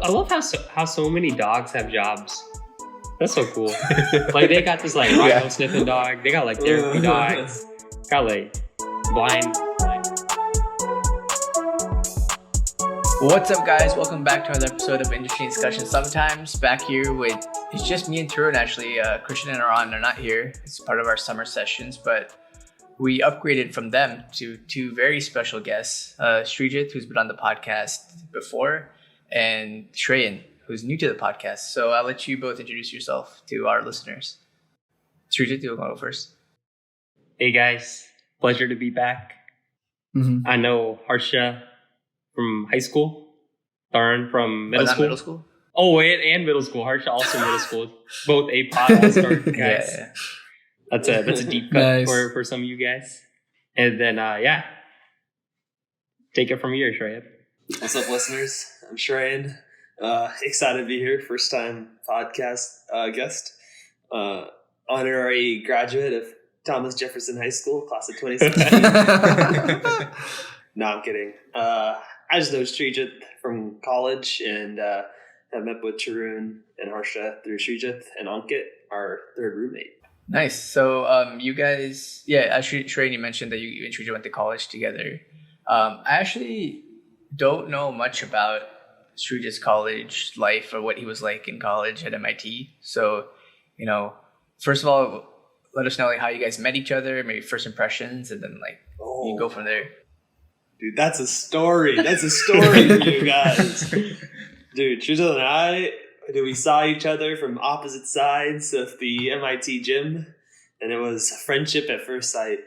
I love how so many dogs have jobs. That's so cool. Like they got this like rhino sniffing dog. They got like therapy dogs. Got like blind. What's up, guys? Welcome back to another episode of Industry Discussion. Sometimes back here with it's just me and Tarun. Actually, Christian and Aran are not here. It's part of our summer sessions, but we upgraded from them to two very special guests: Srijit, who's been on the podcast before, and Shreyan, who's new to the podcast. So I'll let you both introduce yourself to our listeners. Srijit, you'll go first. Hey guys, pleasure to be back. Mm-hmm. I know Harsha from high school, Tharn from middle school. Oh, and middle school. Harsha also middle school. Both A podcast guys. Yeah. That's a deep cut Nice. for some of you guys. And then take it from here, Shreyan. What's up, listeners? I'm Shreyan. Excited to be here. First time podcast guest. Honorary graduate of Thomas Jefferson High School, class of 2016. No, I'm kidding. I just know Srijit from college and have met with Tarun and Harsha through Srijit and Ankit, our third roommate. Nice. So you guys, Shreyan, you mentioned that you and Srijit went to college together. I actually don't know much about Srijit's college life or what he was like in college at MIT. So, first of all, let us know like how you guys met each other, maybe first impressions, and then you go from there. Dude, that's a story. That's a story for you guys. Dude, Srijit and we saw each other from opposite sides of the MIT gym, and it was friendship at first sight.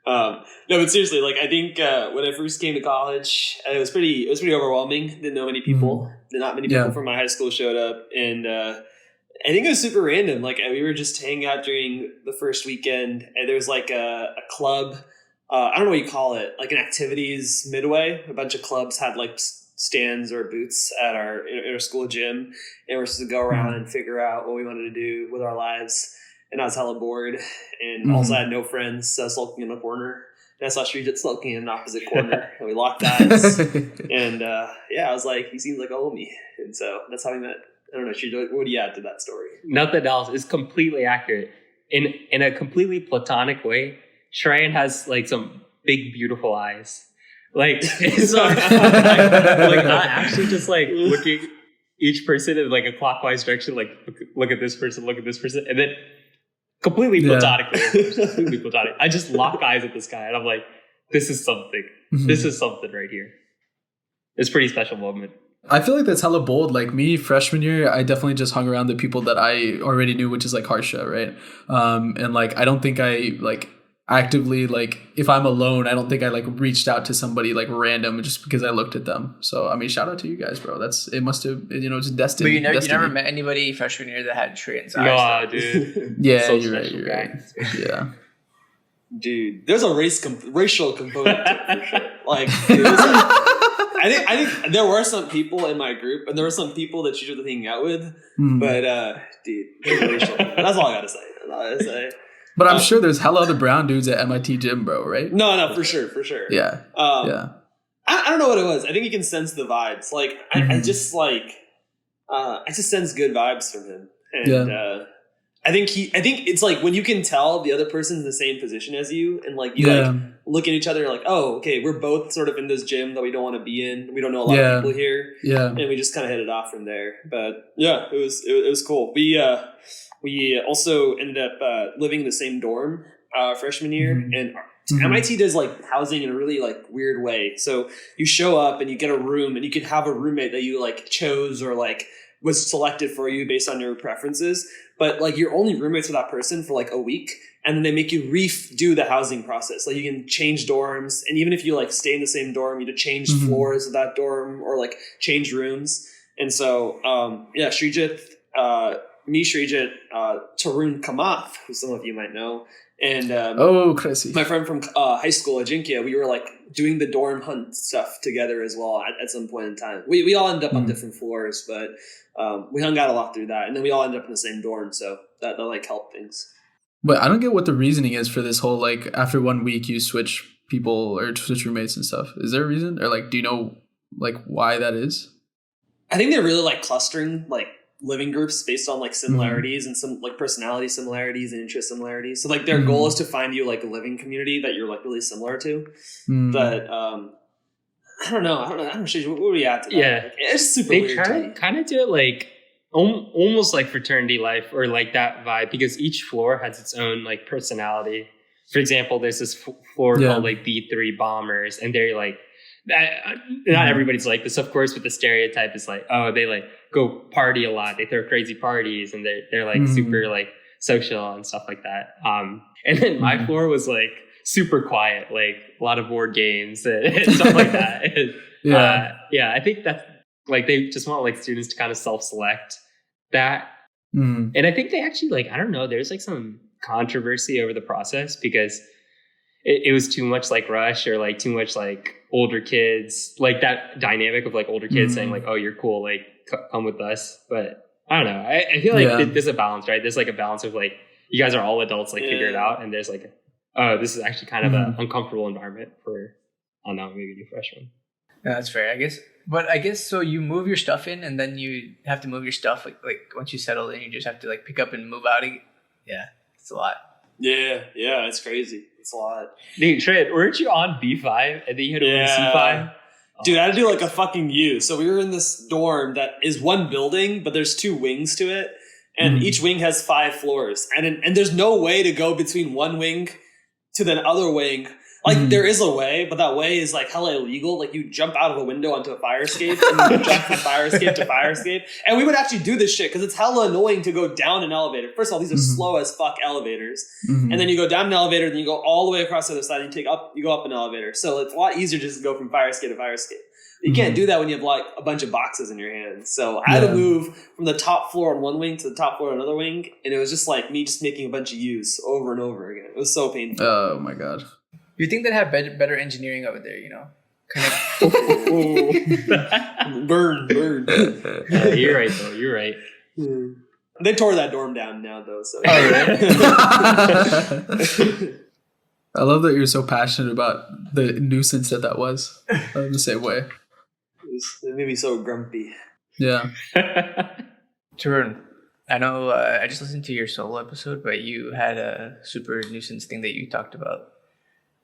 No, but seriously, I think when I first came to college, it was pretty overwhelming. Didn't know many people. Not many people from my high school showed up, and I think it was super random. We were just hanging out during the first weekend, and there was a club. I don't know what you call it, like an activities midway. A bunch of clubs had stands or booths at our school gym, and we're supposed to go around and figure out what we wanted to do with our lives. And I was hella bored, and also I had no friends, so I was sulking in a corner. And I saw Srijit sulking in an opposite corner, and we locked eyes. And I was like, he seems like a homie, and so that's how we met. I don't know, Srijit, what do you add to that story? Nothing else. It's completely accurate. In a completely platonic way, Shreyan has some big, beautiful eyes. It's not actually just looking each person in a clockwise direction. Look at this person, and then completely platonically. Completely platonic. I just lock eyes at this guy, and I'm like, this is something. Mm-hmm. This is something right here. It's a pretty special moment. I feel like that's hella bold. Me, freshman year, I definitely just hung around the people that I already knew, which is Harsha, right? And I don't think I actively if I'm alone, I don't think I reached out to somebody random just because I looked at them. So I mean, shout out to you guys, bro. It must have it's destiny. But you never met anybody freshman year that had Shreyan's eyes. No, dude. Yeah, So you're right. Yeah. Dude, there's a racial component to it, for sure. Dude, I think there were some people in my group, and there were some people that you should have hanging out with. But dude, there's racial. That's all I gotta say. But I'm sure there's hella other brown dudes at MIT gym, bro, right? No, for sure. Yeah. I don't know what it was. I think you can sense the vibes. I just sense good vibes from him. And I think it's when you can tell the other person's in the same position as you, and look at each other and oh, okay, we're both sort of in this gym that we don't want to be in. We don't know a lot of people here. Yeah. And we just kind of hit it off from there. But yeah, it was cool. We also ended up living in the same dorm freshman year, and MIT does housing in a really weird way. So you show up and you get a room, and you can have a roommate that you chose or was selected for you based on your preferences. But you're only roommates with that person for a week, and then they make you redo the housing process. You can change dorms, and even if you stay in the same dorm, you have to change floors of that dorm or change rooms. And so Srijit. Srijit, Tarun Kamath, who some of you might know, and my friend from high school, Ajinkya, we were doing the dorm hunt stuff together as well at some point in time. We all ended up on different floors, but we hung out a lot through that, and then we all ended up in the same dorm, so that helped things. But I don't get what the reasoning is for this whole after 1 week you switch people or switch roommates and stuff. Is there a reason, or do you know why that is? I think they're really like clustering like living groups based on like similarities and some like personality similarities and interest similarities. So like their goal is to find you like a living community that you're like really similar to. But I don't know. What were you at? Yeah, like, it's super they weird. try to kind of do it like almost like fraternity life or like that vibe, because each floor has its own like personality. For example, there's this floor called like B3 Bombers, and they're like, not everybody's like this, of course, but the stereotype is like, oh, they like go party a lot, they throw crazy parties, and they're like super like social and stuff like that. And then my floor was like super quiet, like a lot of board games and stuff like that. I think that's like they just want like students to kind of self-select that. And I think they actually like, I don't know, there's like some controversy over the process because it was too much like rush or like too much like older kids, like that dynamic of like older kids saying like, oh, you're cool, like come with us. But I don't know, I feel like there's a balance, right? There's like a balance of like, you guys are all adults, like figure it out, and there's like, oh, this is actually kind of an uncomfortable environment for, I don't know, maybe a new freshman. Yeah, that's fair, I guess. But I guess so you move your stuff in and then you have to move your stuff like once you settle in, you just have to like pick up and move out again. Yeah, it's a lot. Yeah, it's crazy. It's a lot. Dude, Trent, weren't you on B5 and then you had to move C5? Dude, I had to do like a fucking U. So we were in this dorm that is one building, but there's 2 wings to it. And each wing has 5 floors. And there's no way to go between one wing to the other wing. Like, there is a way, but that way is, like, hella illegal. Like, you jump out of a window onto a fire escape, and you jump from fire escape to fire escape. And we would actually do this shit, because it's hella annoying to go down an elevator. First of all, these are slow as fuck elevators. And then you go down an elevator, then you go all the way across the other side, and you go up an elevator. So it's a lot easier just to go from fire escape to fire escape. You can't do that when you have, like, a bunch of boxes in your hands. So I had to move from the top floor on one wing to the top floor on another wing, and it was just, like, me just making a bunch of U's over and over again. It was so painful. Oh, my God. You think they'd have better engineering over there, you know? Kind of burn. Yeah, you're right, though. You're right. They tore that dorm down now, though. So. Oh, really? I love that you're so passionate about the nuisance that was. I'm the same way. It made me so grumpy. Yeah. Turn. I know I just listened to your solo episode, but you had a super nuisance thing that you talked about.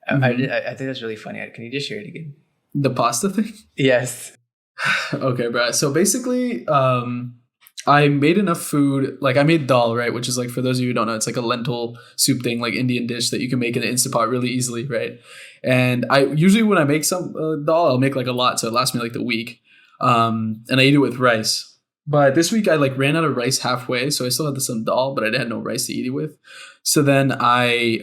I think that's really funny. Can you just share it again? The pasta thing? Yes. Okay, bro. So basically, I made enough food. Like, I made dal, right? Which is like, for those of you who don't know, it's like a lentil soup thing, like Indian dish that you can make in an Instapot really easily, right? And I usually, when I make some dal, I'll make like a lot, so it lasts me like the week. And I eat it with rice. But this week I like ran out of rice halfway, so I still had some dal, but I had no rice to eat it with. So then I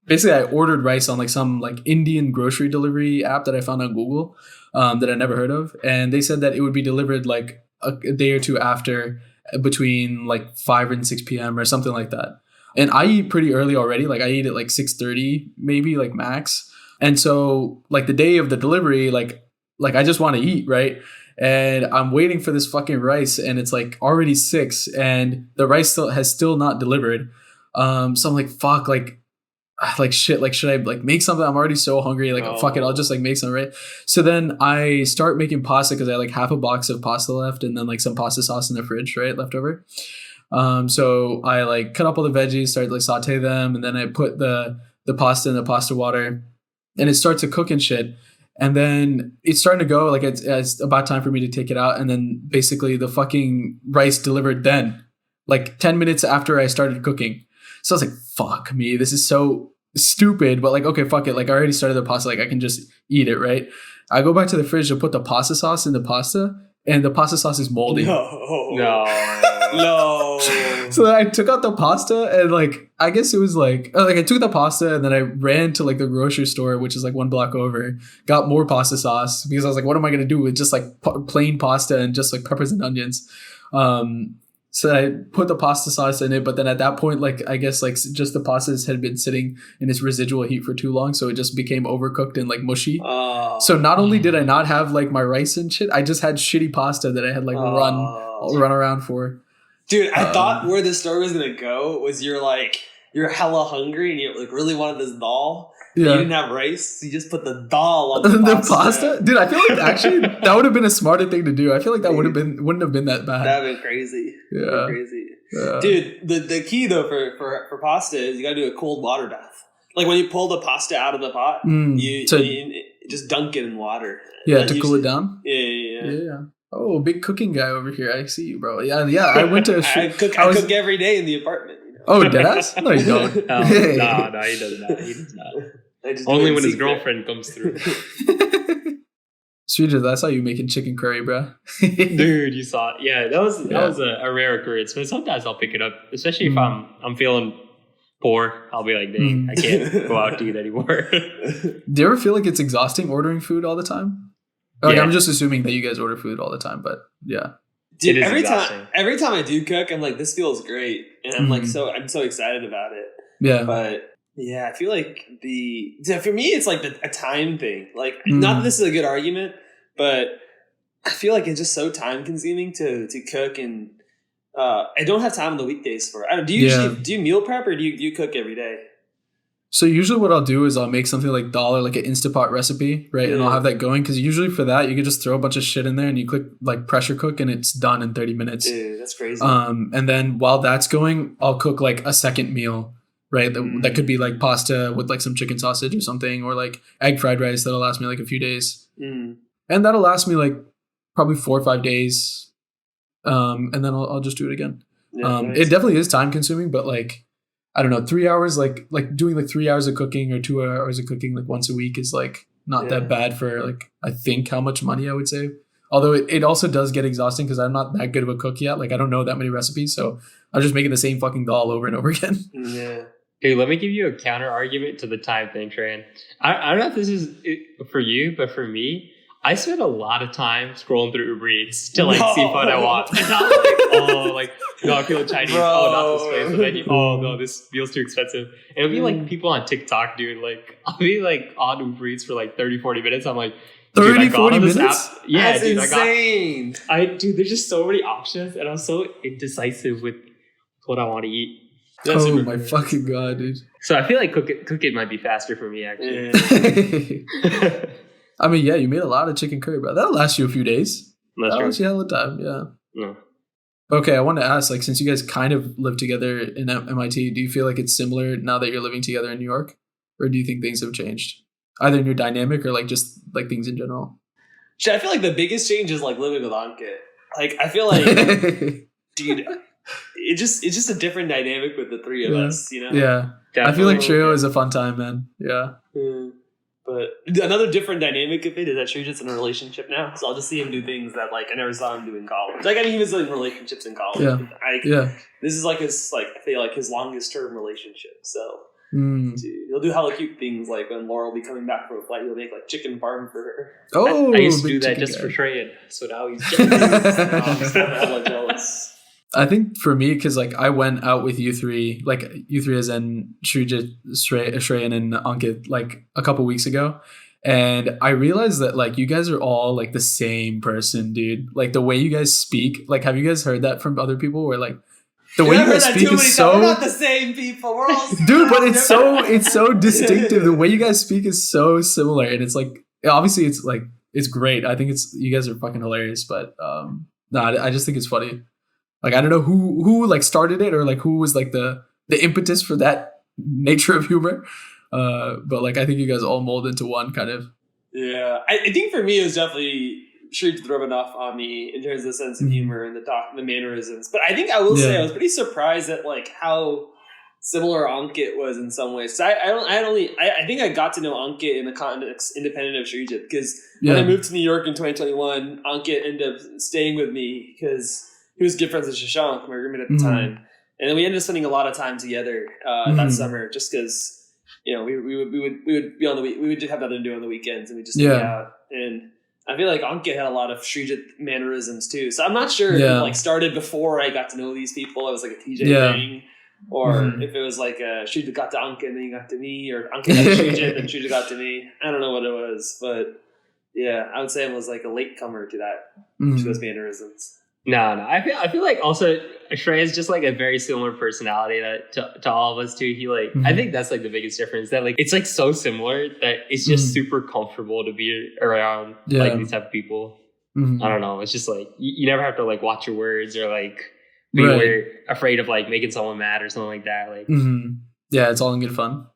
basically I ordered rice on like some like Indian grocery delivery app that I found on Google that I never heard of, and they said that it would be delivered like a day or two after, between like 5 and 6 p.m. or something like that. And I eat pretty early already. Like I eat at like 6:30 maybe, like max. And so like the day of the delivery, like I just want to eat, right? And I'm waiting for this fucking rice, and it's like already 6, and the rice has still not delivered. So I'm like, fuck, like shit, like should I like make something? I'm already so hungry, like fuck it, I'll just like make some, right? So then I start making pasta because I had like half a box of pasta left, and then like some pasta sauce in the fridge, right, left over. So I like cut up all the veggies, start like saute them, and then I put the pasta in the pasta water, and it starts to cook and shit. And then it's starting to go, like it's about time for me to take it out. And then basically the fucking rice delivered then, like 10 minutes after I started cooking. So I was like, fuck me, this is so stupid. But like, okay, fuck it. Like I already started the pasta, like I can just eat it, right? I go back to the fridge to put the pasta sauce in the pasta, and the pasta sauce is moldy. No. So then I took out the pasta, and like I guess it was like I took the pasta, and then I ran to like the grocery store, which is like 1 block over, got more pasta sauce, because I was like, what am I gonna do with just like plain pasta and just like peppers and onions? So I put the pasta sauce in it, but then at that point, like I guess like just the pastas had been sitting in its residual heat for too long, so it just became overcooked and like mushy. So not only did I not have like my rice and shit, I just had shitty pasta that I had like run around for. Dude, I thought where this story was gonna go was you're hella hungry and you like really wanted this dal, You Yeah. didn't have rice. So you just put the dal on the The pasta. pasta? Dude, I feel like actually that would have been a smarter thing to do. I feel like that wouldn't have been that bad. That'd been crazy. Yeah. That'd been crazy. Yeah. Dude, the key though for pasta is you gotta do a cold water bath. Like when you pull the pasta out of the pot, you just dunk it in water. Yeah, to cool it down. Yeah. Oh, big cooking guy over here. I see you, bro. Yeah. I went to. I cook every day in the apartment. You know? Oh, deadass? No, you don't. No, he does not. He does not. Only when his girlfriend comes through. Sridhar, that's how you making chicken curry, bro. Dude, you saw it. Yeah, that was a rare occurrence. But sometimes I'll pick it up, especially if I'm feeling poor. I'll be like, dang, I can't go out to eat anymore. Do you ever feel like it's exhausting ordering food all the time? Like, I'm just assuming that you guys order food all the time, but yeah. Dude, every time I do cook, I'm like, this feels great, and I'm like, I'm so excited about it. Yeah, but yeah, I feel like for me, it's like a time thing. Like, not that this is a good argument, but I feel like it's just so time consuming to cook, and I don't have time on the weekdays for it. Do you meal prep or do you cook every day? So usually what I'll do is I'll make something like dal or like an Instapot recipe, right? Yeah. And I'll have that going because usually for that you can just throw a bunch of shit in there and you click like pressure cook and it's done in 30 minutes. Dude, that's crazy. And then while that's going, I'll cook like a second meal, right? That could be like pasta with like some chicken sausage or something, or like egg fried rice that'll last me like a few days. And that'll last me like probably 4 or 5 days. And then I'll just do it again. Yeah, nice. It definitely is time consuming, but like, I don't know, 3 hours, like doing like 3 hours of cooking or 2 hours of cooking like once a week is like not that bad for like, I think how much money I would save. Although it also does get exhausting because I'm not that good of a cook yet. Like I don't know that many recipes. So I'm just making the same fucking dal over and over again. Yeah. Okay, let me give you a counter argument to the time thing, Tran. I don't know if this is for you, but for me, I spend a lot of time scrolling through Uber Eats to like see what I want. It's not like, I feel Chinese. Bro. Not this place. And then no, this feels too expensive. And it'll be like people on TikTok, dude. Like I'll be like on Uber Eats for like 30, 40 minutes. I'm like, 30, 40 minutes? Yeah, that's dude, insane. Dude, there's just so many options, and I'm so indecisive with what I want to eat. That's my fucking god, dude. So I feel like cooking might be faster for me, actually. Yeah. I mean, yeah, you made a lot of chicken curry, bro. That'll last you a few days. That'll last you a hell of time, yeah. Okay, I want to ask, like, since you guys kind of live together in MIT, do you feel like it's similar now that you're living together in New York? Or do you think things have changed? Either in your dynamic or, like, just, like, things in general? Shit, I feel like the biggest change is, like, living with Ankit. Like, I feel like, dude, it's just a different dynamic with the three of us, you know? Yeah. Definitely. I feel like trio is a fun time, man. Yeah. But another different dynamic of it is that Sridhar's in a relationship now, so I'll just see him do things that like I never saw him do in college. Like I mean, he was in relationships in college. This is like his I feel like his longest term relationship. So dude, he'll do hella cute things like when Laura will be coming back from a flight, he'll make like chicken parm for her. Oh, I used to do that just for Trey, so now he's hella jealous. I think for me, because like I went out with you three as in Shrija, Shreyan, and Ankit like a couple weeks ago, and I realized that like you guys are all like the same person, dude. Like the way you guys speak, like have you guys heard that from other people? Where like the way you guys speak is so we're not the same people. We're all dude, but it's so distinctive. The way you guys speak is so similar, and it's like obviously it's great. I think you guys are fucking hilarious, but I just think it's funny. Like I don't know who like started it or like who was like the impetus for that nature of humor, but like I think you guys all mold into one kind of. Yeah, I think for me it was definitely Shree rubbing off on me in terms of the sense of humor and the mannerisms. But I think I will say I was pretty surprised at like how similar Ankit was in some ways. So I think I got to know Ankit in the context independent of Shree because when I moved to New York in 2021, Ankit ended up staying with me because he was good friends with Shashank, my roommate at the time. And then we ended up spending a lot of time together that summer just because, you know, we would be on the week, we would just have nothing to do on the weekends and we just hang out. And I feel like Ankit had a lot of Srijit mannerisms too. So I'm not sure if it like started before I got to know these people. It was like a TJ thing. Or if it was like Srijit got to Ankit and then he got to me, or Ankit got to Srijit and Srijit got to me. I don't know what it was, but yeah, I would say I was like a latecomer to that, to those mannerisms. No. I feel like also Shrey is just like a very similar personality to all of us too. He like, I think that's like the biggest difference, that like it's like so similar that it's just super comfortable to be around like these type of people. I don't know. It's just like you never have to like watch your words or like be afraid of like making someone mad or something like that. Like, yeah, it's all in good fun.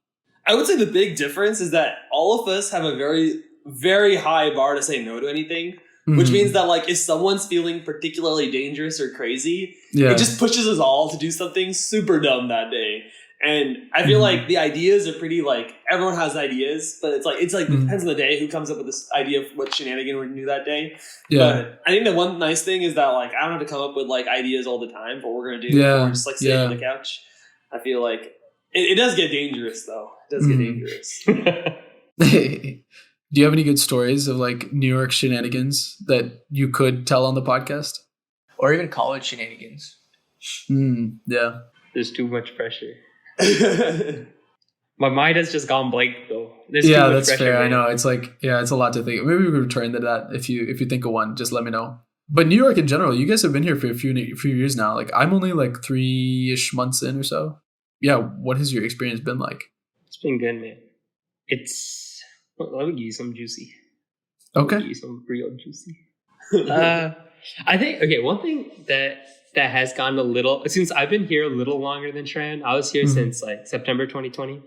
I would say the big difference is that all of us have a very, very high bar to say no to anything. Which means that, like, if someone's feeling particularly dangerous or crazy, it just pushes us all to do something super dumb that day. And I feel like the ideas are pretty, like, everyone has ideas, but it's like it depends on the day who comes up with this idea of what shenanigan we're going to do that day. But I think the one nice thing is that, like, I don't have to come up with, like, ideas all the time for what we're going to do. Or just, like, sitting on the couch. I feel like it does get dangerous, though. It does get dangerous. Do you have any good stories of like New York shenanigans that you could tell on the podcast? Or even college shenanigans? Yeah. There's too much pressure. My mind has just gone blank though. There's yeah, too much that's pressure, fair. man. I know. It's like, yeah, it's a lot to think. Maybe we could return to that if you think of one. Just let me know. But New York in general, you guys have been here for a few years now. Like I'm only like 3-ish months in or so. Yeah, what has your experience been like? It's been good, man. Let me give you some juicy. Okay. Give you some real juicy. I think, one thing that has gotten a little, since I've been here a little longer than Tran, I was here since like September 2020.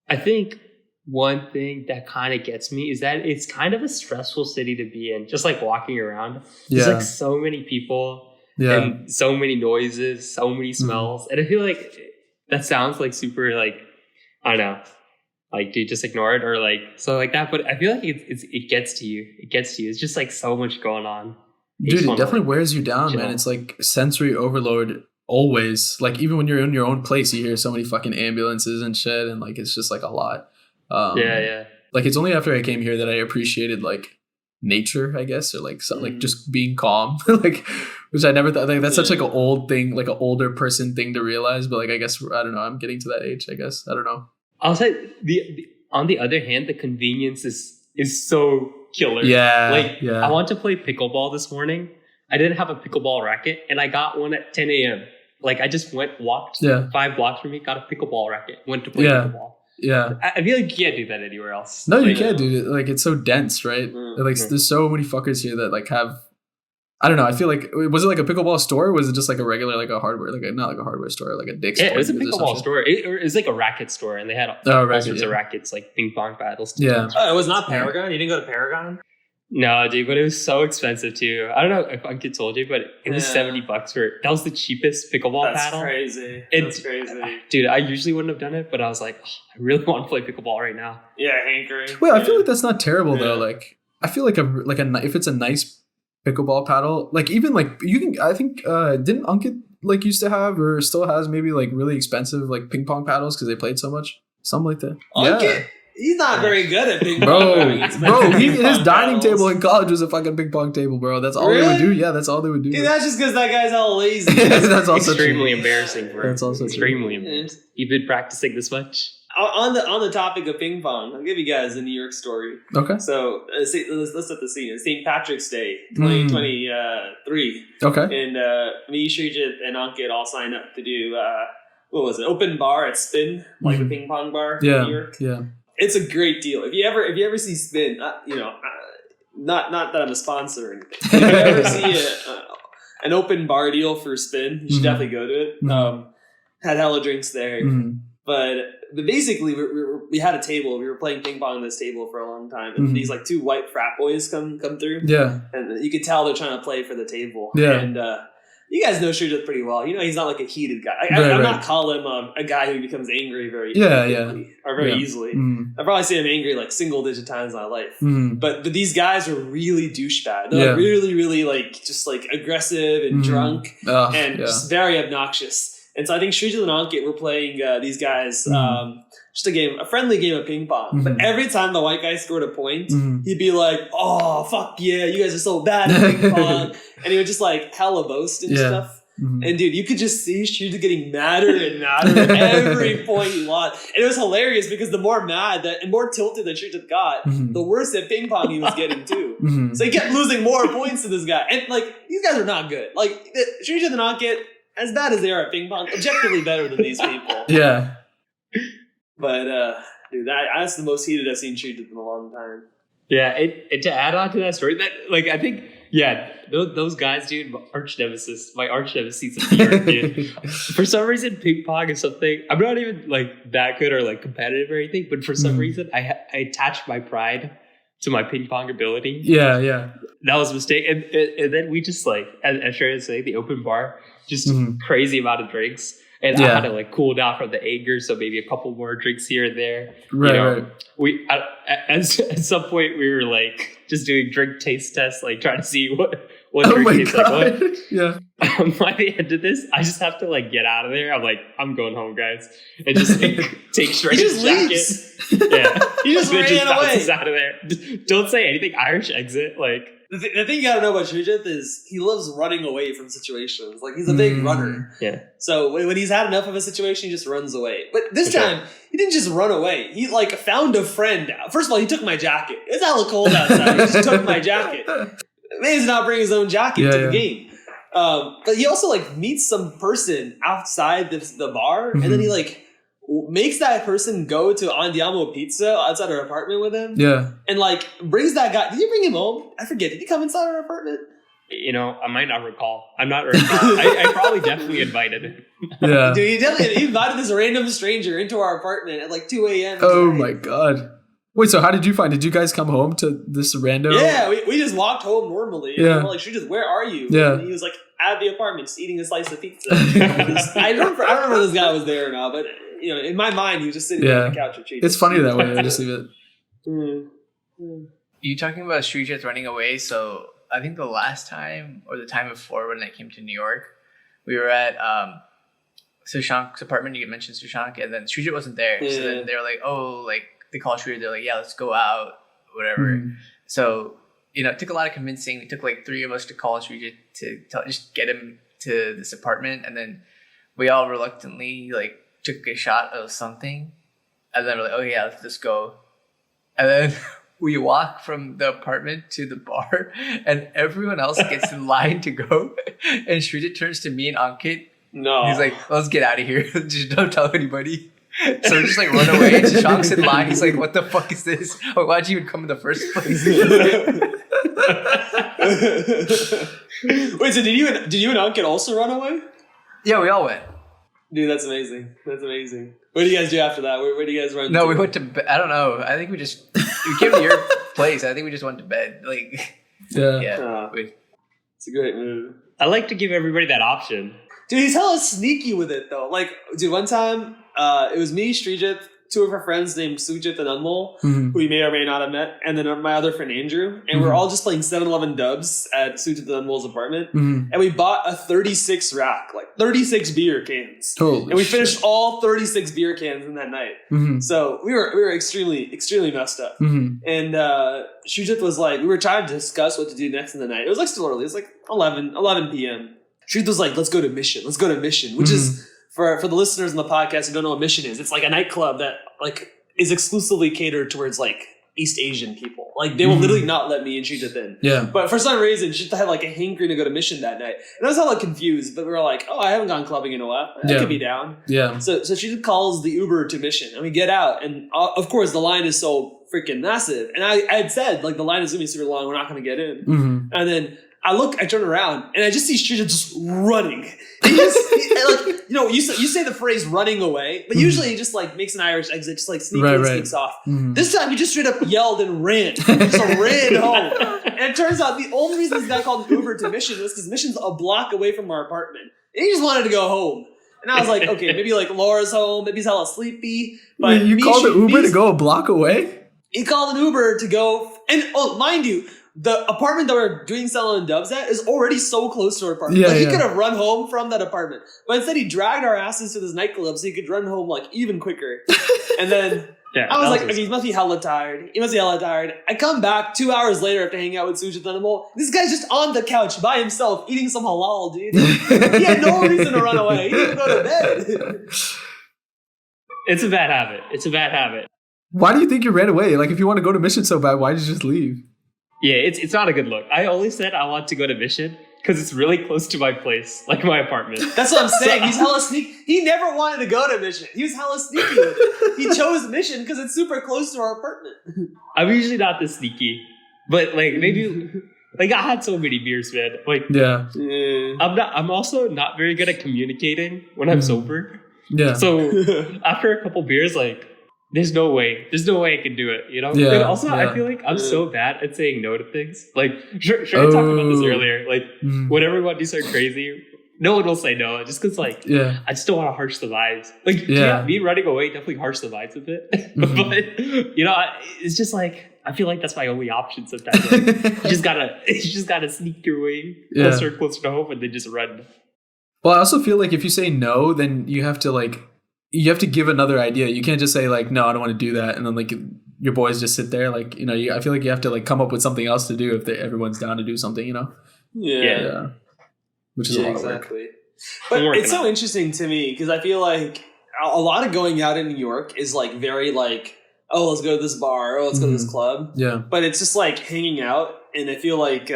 I think one thing that kind of gets me is that it's kind of a stressful city to be in, just like walking around. There's like so many people and so many noises, so many smells. And I feel like that sounds like super like, I don't know. Like, dude, just ignore it or like so like that. But I feel like it gets to you. It gets to you. It's just like so much going on. Dude, it definitely wears you down, man. It's like sensory overload always. Like even when you're in your own place, you hear so many fucking ambulances and shit, and like it's just like a lot. Like it's only after I came here that I appreciated like nature, I guess, or like like just being calm, like which I never thought. Like that's such like an old thing, like an older person thing to realize. But like I guess I don't know. I'm getting to that age. I guess I don't know. I'll say on the other hand, the convenience is so killer. I want to play pickleball this morning. I didn't have a pickleball racket, and I got one at 10 a.m. Like I just walked 5 blocks from me, got a pickleball racket, went to play pickleball. Yeah, I feel like you can't do that anywhere else. No, you can't do it. Like it's so dense, right? Like there's so many fuckers here that like have. I don't know. I feel like was it like a pickleball store? Or was it just like a regular like a hardware not like a hardware store, like a Dick's? Yeah, it was a pickleball store. It was like a racket store, and they had all sorts of rackets, like ping pong paddles. Yeah. Oh, it was not Paragon. You didn't go to Paragon? No, dude, but it was so expensive too. I don't know if Ankit told you, but it was $70 that was the cheapest pickleball paddle. That's crazy. Dude, I usually wouldn't have done it, but I was like, I really want to play pickleball right now. Yeah, hankering. Well, I feel like that's not terrible though. Like I feel like if it's a nice pickleball paddle, like even like you can, I think didn't Ankit like used to have or still has maybe like really expensive like ping pong paddles because they played so much, something like that. Ankit, he's not very good at ping pong. Bro, his dining table in college was a fucking ping pong table, bro. That's all they would do. Yeah, that's all they would do. Dude, that's just because that guy's all lazy. That's also extremely embarrassing, bro. That's also extremely embarrassing. You've been practicing this much? On the topic of ping pong, I'll give you guys a New York story. Okay. So let's set the scene. It's St. Patrick's Day, 2023. Okay. And me, Srijit, and Ankit all signed up to do what was it? Open bar at Spin, like the ping pong bar in New York. Yeah. It's a great deal. If you ever see Spin, not that I'm a sponsor or anything. If you ever see an open bar deal for Spin, you should definitely go to it. Had hella drinks there. But basically, we had a table. We were playing ping pong on this table for a long time, and these like 2 white frat boys come through. Yeah, and you could tell they're trying to play for the table. Yeah, and you guys know Srijit pretty well. You know he's not like a heated guy. I'm not calling him a guy who becomes angry very easily. I've probably seen him angry like single-digit times in my life. But these guys are really douchebag. They're like really, really like just like aggressive and drunk and just very obnoxious. And so I think Srijit and Ankit were playing these guys just a friendly game of ping pong. But every time the white guy scored a point, he'd be like, "Oh fuck yeah, you guys are so bad at ping pong," and he would just like hella boast and stuff. And dude, you could just see Srijit getting madder and madder every point he lost. And it was hilarious because the more mad and more tilted that Srijit got, the worse at ping pong he was getting too. So he kept losing more points to this guy. And like these guys are not good. Like Srijit and Ankit, as bad as they are at ping pong, objectively better than these people. Yeah. But dude, that's the most heated I've seen Shrejit in a long time. Yeah, and to add on to that story, that like I think, yeah, those guys, dude, my arch nemesis of the earth, dude. For some reason, ping pong is something I'm not even like that good or like competitive or anything, but for some reason, I attached my pride to my ping pong ability. Yeah, yeah. That was a mistake, and then we just like, as Shreya say, the open bar, just crazy amount of drinks. And I had to like cool down from the anger, so maybe a couple more drinks here and there. Right, right. We at some point we were like just doing drink taste tests, like trying to see what drink tastes like what. Yeah. By the end of this, I just have to like get out of there. I'm like, I'm going home, guys, and just like, take Shreya's jacket. Yeah, he just ran away out of there. Don't say anything. Irish exit, like. The thing you gotta know about Shrejit is he loves running away from situations. Like, he's a big runner. Yeah. So when he's had enough of a situation, he just runs away. But this time, he didn't just run away. He, like, found a friend. First of all, he took my jacket. It's hella cold outside. He just took my jacket. Man's not bringing his own jacket to the game. But he also, like, meets some person outside the bar, and then he, like, makes that person go to Andiamo Pizza outside her apartment with him. Yeah. And like brings that guy. Did you bring him home? I forget. Did he come inside her apartment? You know, I might not recall. I'm not recall. I probably definitely invited him. Yeah. Dude, he invited this random stranger into our apartment at like 2 a.m. Oh my God. Wait, so how did you find? Did you guys come home to this rando? Yeah, we just walked home normally. And we're like, Shrejit, where are you? Yeah. And he was like at the apartment just eating a slice of pizza. I don't remember if this guy was there or not, but you know, in my mind, he was just sitting on the couch with Shrejit. It's funny that way. I just leave it. You talking about Shrejit running away? So I think the last time or the time before when I came to New York, we were at Sushank's apartment. You mentioned Sushank, and then Shrejit wasn't there. So then they were like, oh, like they called Shrejit. They're like, yeah, let's go out, whatever. So you know, it took a lot of convincing. It took like 3 of us to call Shrejit to just get him to this apartment, and then we all reluctantly like took a shot of something, and then we're like, oh yeah, let's just go. And then we walk from the apartment to the bar, and everyone else gets in line to go. And Shrejit turns to me and Ankit. No. He's like, let's get out of here. Just don't tell anybody. So we just like run away. And Shank's in line. He's like, what the fuck is this? Like, why'd you even come in the first place? Wait, so did you and Ankit also run away? Yeah, we all went. Dude, that's amazing. That's amazing. What do you guys do after that? Where do you guys run to? No, we went to bed. I don't know. I think we came to your place. I think we just went to bed. Like, yeah. It's a great move. I like to give everybody that option. Dude, he's hella sneaky with it, though. Like, dude, one time, it was me, Shrejit, 2 of our friends named Sujit and Anmol, who you may or may not have met, and then my other friend Andrew. And we're all just playing 7-Eleven dubs at Sujit and Anmol's apartment. And we bought a 36 rack, like 36 beer cans. And we finished all 36 beer cans in that night. So we were extremely, extremely messed up. And Sujit was like, we were trying to discuss what to do next in the night. It was like still early. It was like 11 p.m. Sujit was like, let's go to Mission, which is... For the listeners in the podcast who don't know what Mission is, it's like a nightclub that like is exclusively catered towards like East Asian people. Like they will literally not let me and Shrejit in. Yeah. But for some reason, Shrejit had like a hankering to go to Mission that night, and I was hella confused. But we were like, "Oh, I haven't gone clubbing in a while. I could be down." Yeah. So Shrejit calls the Uber to Mission, and we get out, and of course the line is so freaking massive. And I had said like the line is gonna be super long. We're not gonna get in. And then I turn around and I just see Shrejit just running. Like, you know, you say the phrase running away, but usually he just like makes an Irish exit, just like sneaks off. This time he just straight up yelled and ran. Just ran home. And it turns out the only reason this guy called Uber to Mission was because Mission's a block away from our apartment. And he just wanted to go home. And I was like, okay, maybe like Laura's home, maybe he's hella sleepy. But you called the Uber to go a block away? He called an Uber to go, and mind you, the apartment that we're doing Selling Dubs at is already so close to our apartment. He could have run home from that apartment. But instead he dragged our asses to this nightclub so he could run home like even quicker. And then I was like, okay, he must be hella tired. I come back 2 hours later after hanging out with Sujit Animal. This guy's just on the couch by himself eating some halal, dude. He had no reason to run away. He didn't go to bed. It's a bad habit. Why do you think you ran away? Like if you want to go to Mission so bad, why did you just leave? Yeah, it's not a good look. I only said I want to go to Mission because it's really close to my place, like my apartment. That's what I'm saying. He's hella sneaky. He never wanted to go to Mission. He was hella sneaky with it. He chose Mission because it's super close to our apartment. I'm usually not this sneaky, but like maybe like I had so many beers, man. Like Yeah. I'm also not very good at communicating when I'm sober. Yeah. So after a couple beers, like there's no way I can do it, you know? Yeah, And also, yeah. I feel like I'm so bad at saying no to things. Like, sure, I talked about this earlier. Like, when everyone do something crazy, no one will say no. Just because, like, I just don't want to harsh the vibes. Like, yeah, me running away definitely harsh the vibes a bit. But, you know, it's just like, I feel like that's my only option sometimes. Like, you just gotta sneak your way closer to home and then just run. Well, I also feel like if you say no, then you have to give another idea. You can't just say like, no, I don't want to do that. And then like your boys just sit there. Like, you know, I feel like you have to like come up with something else to do if everyone's down to do something, you know? Yeah. Which is a lot of work. Exactly. But it's so interesting to me because I feel like a lot of going out in New York is like very like, oh, let's go to this bar. Oh, let's go to this club. Yeah. But it's just like hanging out. And I feel like,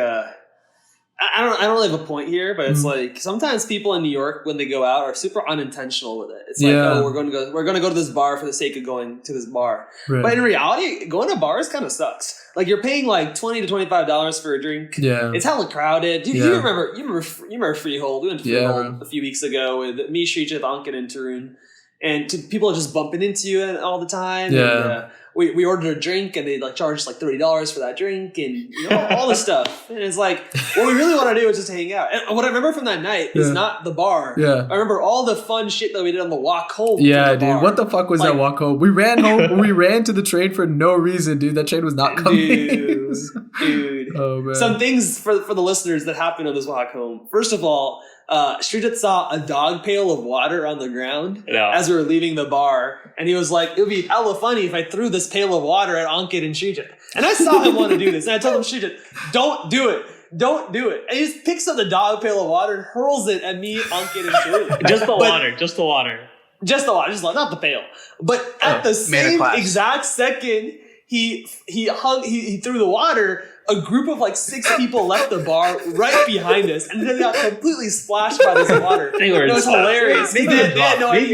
I don't really have a point here, but it's like sometimes people in New York when they go out are super unintentional with it. It's like, oh, we're going to go to this bar for the sake of going to this bar. Right. But in reality, going to bars kind of sucks. Like you're paying like $20 to $25 for a drink. Yeah, it's hella crowded. Dude, you remember Freehold? We went to Freehold a few weeks ago with me, Shrija, Ankin, and Tarun, and people are just bumping into you all the time. Yeah. And, we ordered a drink and they like charged like $30 for that drink and you know all this stuff. And it's like what we really want to do is just hang out. And what I remember from that night is not the bar. Yeah. I remember all the fun shit that we did on the walk home. Yeah, dude. Bar. What the fuck was that walk home? We ran home. We ran to the train for no reason, dude. That train was not coming. Dude. Oh, man. Some things for the listeners that happened on this walk home. First of all, Srijit saw a dog pail of water on the ground as we were leaving the bar, and he was like, "It would be hella funny if I threw this pail of water at Ankit and Srijit." And I saw him want to do this, and I told him, "Srijit, don't do it. Don't do it." And he just picks up the dog pail of water and hurls it at me, Ankit, and Srijit. Just the water. Just the water, not the pail. But at the same exact second, he threw the water. A group of like 6 people left the bar right behind us, and then got completely splashed by this water. It was hilarious. Maybe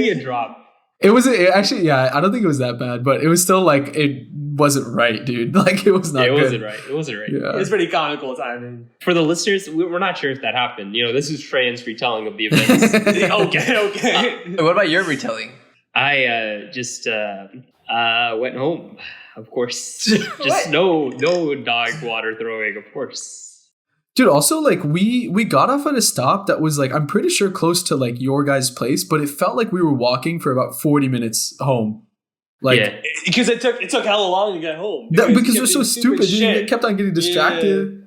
a drop. Actually, I don't think it was that bad, but it was still like it wasn't right, dude. Like it was not. It wasn't right. It wasn't right. Yeah. It was pretty comical timing. For the listeners, we're not sure if that happened. You know, this is Trey's retelling of the events. Okay. What about your retelling? I just went home. Of course, just no dog water throwing. Of course, dude. Also, like we got off at a stop that was like I'm pretty sure close to like your guys' place, but it felt like we were walking for about 40 minutes home. Like because it took hella long to get home because it was so stupid. You kept on getting distracted.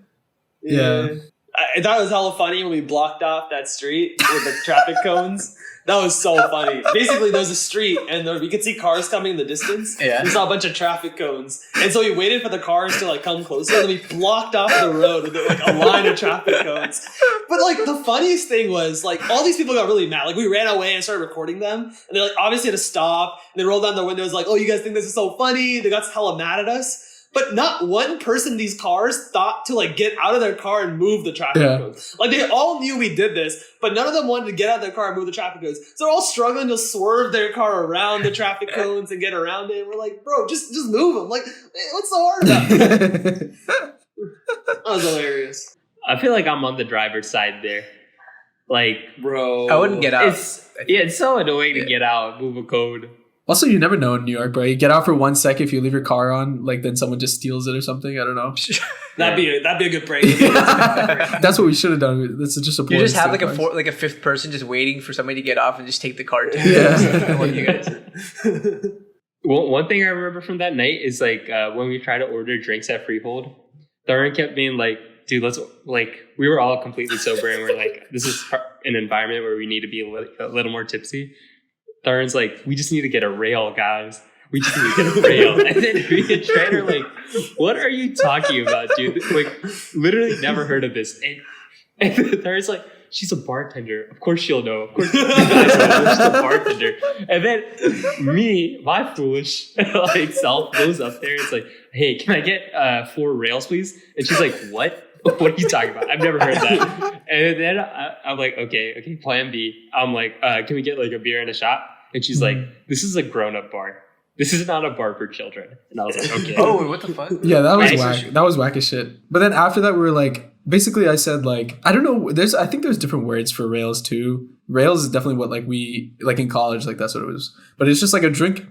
Yeah. I thought it was hella funny when we blocked off that street with the traffic cones. That was so funny. Basically, there was a street, and we could see cars coming in the distance. Yeah. We saw a bunch of traffic cones. And so we waited for the cars to, like, come closer, and we blocked off the road with, like, a line of traffic cones. But, like, the funniest thing was, like, all these people got really mad. Like, we ran away and started recording them, and they, like, obviously had to stop, and they rolled down their windows like, oh, you guys think this is so funny? They got hella mad at us. But not one person in these cars thought to like get out of their car and move the traffic cones. Like they all knew we did this, but none of them wanted to get out of their car and move the traffic cones. So they're all struggling to swerve their car around the traffic cones and get around it. And we're like, bro, just move them. Like, what's so hard about it? That was hilarious. I feel like I'm on the driver's side there. Like, bro, I wouldn't get out. It's so annoying to get out, move a code. Also, you never know in New York, bro. You get out for 1 second, if you leave your car on, like then someone just steals it or something. I don't know. That'd be a good prank. That's what we should have done. That's just a. You just have like a fifth person just waiting for somebody to get off and just take the car. Yeah. What you guys? Well, one thing I remember from that night is like when we tried to order drinks at Freehold, Darren kept being like, "Dude, let's like." We were all completely sober, and we're like, "This is an environment where we need to be a little more tipsy." Darren's like, we just need to get a rail, guys. We just need to get a rail. And then me and Trey are like, what are you talking about, dude? Like, literally never heard of this. And Darren's like, she's a bartender. Of course she'll know. Of course you guys know she's a bartender. And then my foolish like self goes up there. It's like, hey, can I get 4 rails, please? And she's like, what? What are you talking about? I've never heard that. And then I'm like, okay, plan B. I'm like, can we get like a beer and a shot? And she's like, this is a grown-up bar. This is not a bar for children. And I was like, okay. Oh, what the fuck? Yeah, that was Right. whack. That was whack as shit. But then after that, we were like, basically, I said like, I don't know. I think there's different words for rails too. Rails is definitely what like we like in college, like that's what it was. But it's just like a drink.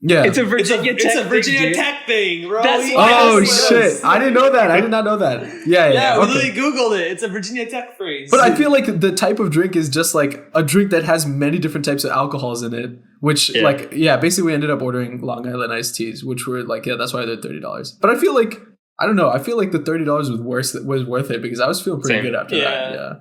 Yeah. It's a Virginia Tech. It's a Virginia thing, Tech thing, bro. That's Oh Yes. shit! I didn't know that. I did not know that. Yeah, Yeah, we okay. literally Googled it. It's a Virginia Tech phrase. But I feel like the type of drink is just like a drink that has many different types of alcohols in it. Which basically we ended up ordering Long Island iced teas, which were like, that's why they're $30. But I feel like I don't know. I feel like the $30 was worth it because I was feeling pretty Same. good after that. Yeah.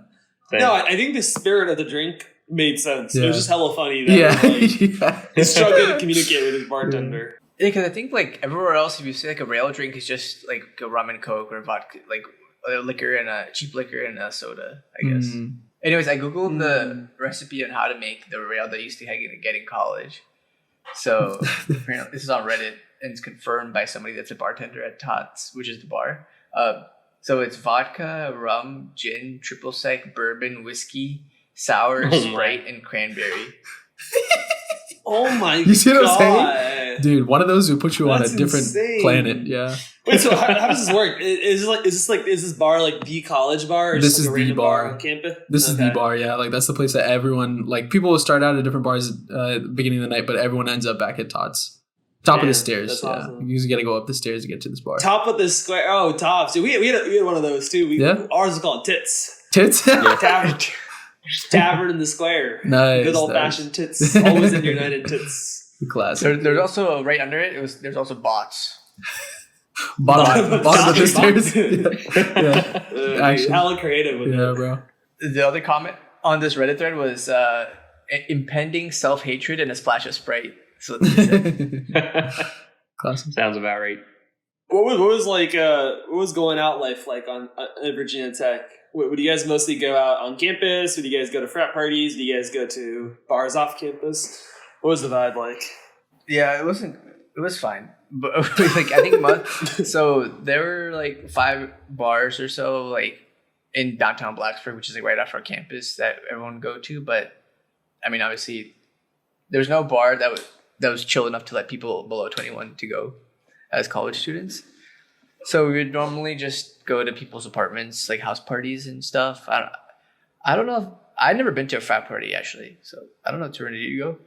Same. No, I think the spirit of the drink made sense. It Yeah. was just hella funny that Yeah. like, Yeah. he's struggling to communicate with his bartender. Yeah, because I think like everywhere else, if you say like a rail drink, is just like a rum and coke or vodka, like a liquor and a cheap liquor and a soda, I guess. Mm. Anyways, I googled the recipe on how to make the rail that I used to get in college. So apparently, this is on Reddit and it's confirmed by somebody that's a bartender at Tots, which is the bar. So it's vodka, rum, gin, triple sec, bourbon, whiskey, sour, Oh my. Sprite, and cranberry. Oh my You see what I'm saying? God. Dude, one of those will put you on a That's different insane. planet. Yeah. Wait, so how does this work? Is this bar like the college bar? Or This just is like a the random bar. on campus? This is the Okay. bar, yeah. Like that's the place that everyone like people will start out at different bars at the beginning of the night, but everyone ends up back at Tots. Top of Damn, the stairs. that's Yeah. awesome. You just gotta go up the stairs to get to this bar. Top of the square. Oh, tops. Dude, we had one of those too. Yeah? Ours is called Tits. Tits? Tavern. Tavern in the square. Nice. Good old fashioned tits. Always in your night in tits. Classic. There's also right under it. There's also bots. Bottom of the Bottom. stairs. yeah. Dude, Actually. hella creative with Yeah, it. bro. The other comment on this Reddit thread was impending self hatred and a splash of Sprite. So that's what it said. Classic. Sounds about right. What was going out life like on at Virginia Tech? Would you guys mostly go out on campus? Would you guys go to frat parties? Would you guys go to bars off campus? What was the vibe like? Yeah, it was fine, but like I think so there were like 5 bars or so like in downtown Blacksburg, which is like right off our campus that everyone would go to. But I mean, obviously, there's no bar that was chill enough to let people below 21 to go as college students. So we would normally just go to people's apartments, like house parties and stuff. I don't know. I've never been to a frat party actually, so I don't know. Tarun, did you go?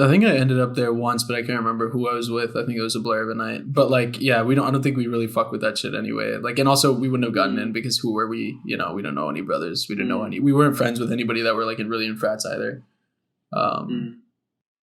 I think I ended up there once, but I can't remember who I was with. I think it was a blur of a night. But like, yeah, I don't think we really fuck with that shit anyway. Like, and also we wouldn't have gotten in because who were we? You know, we don't know any brothers. We didn't know any. We weren't friends with anybody that were like really in frats either.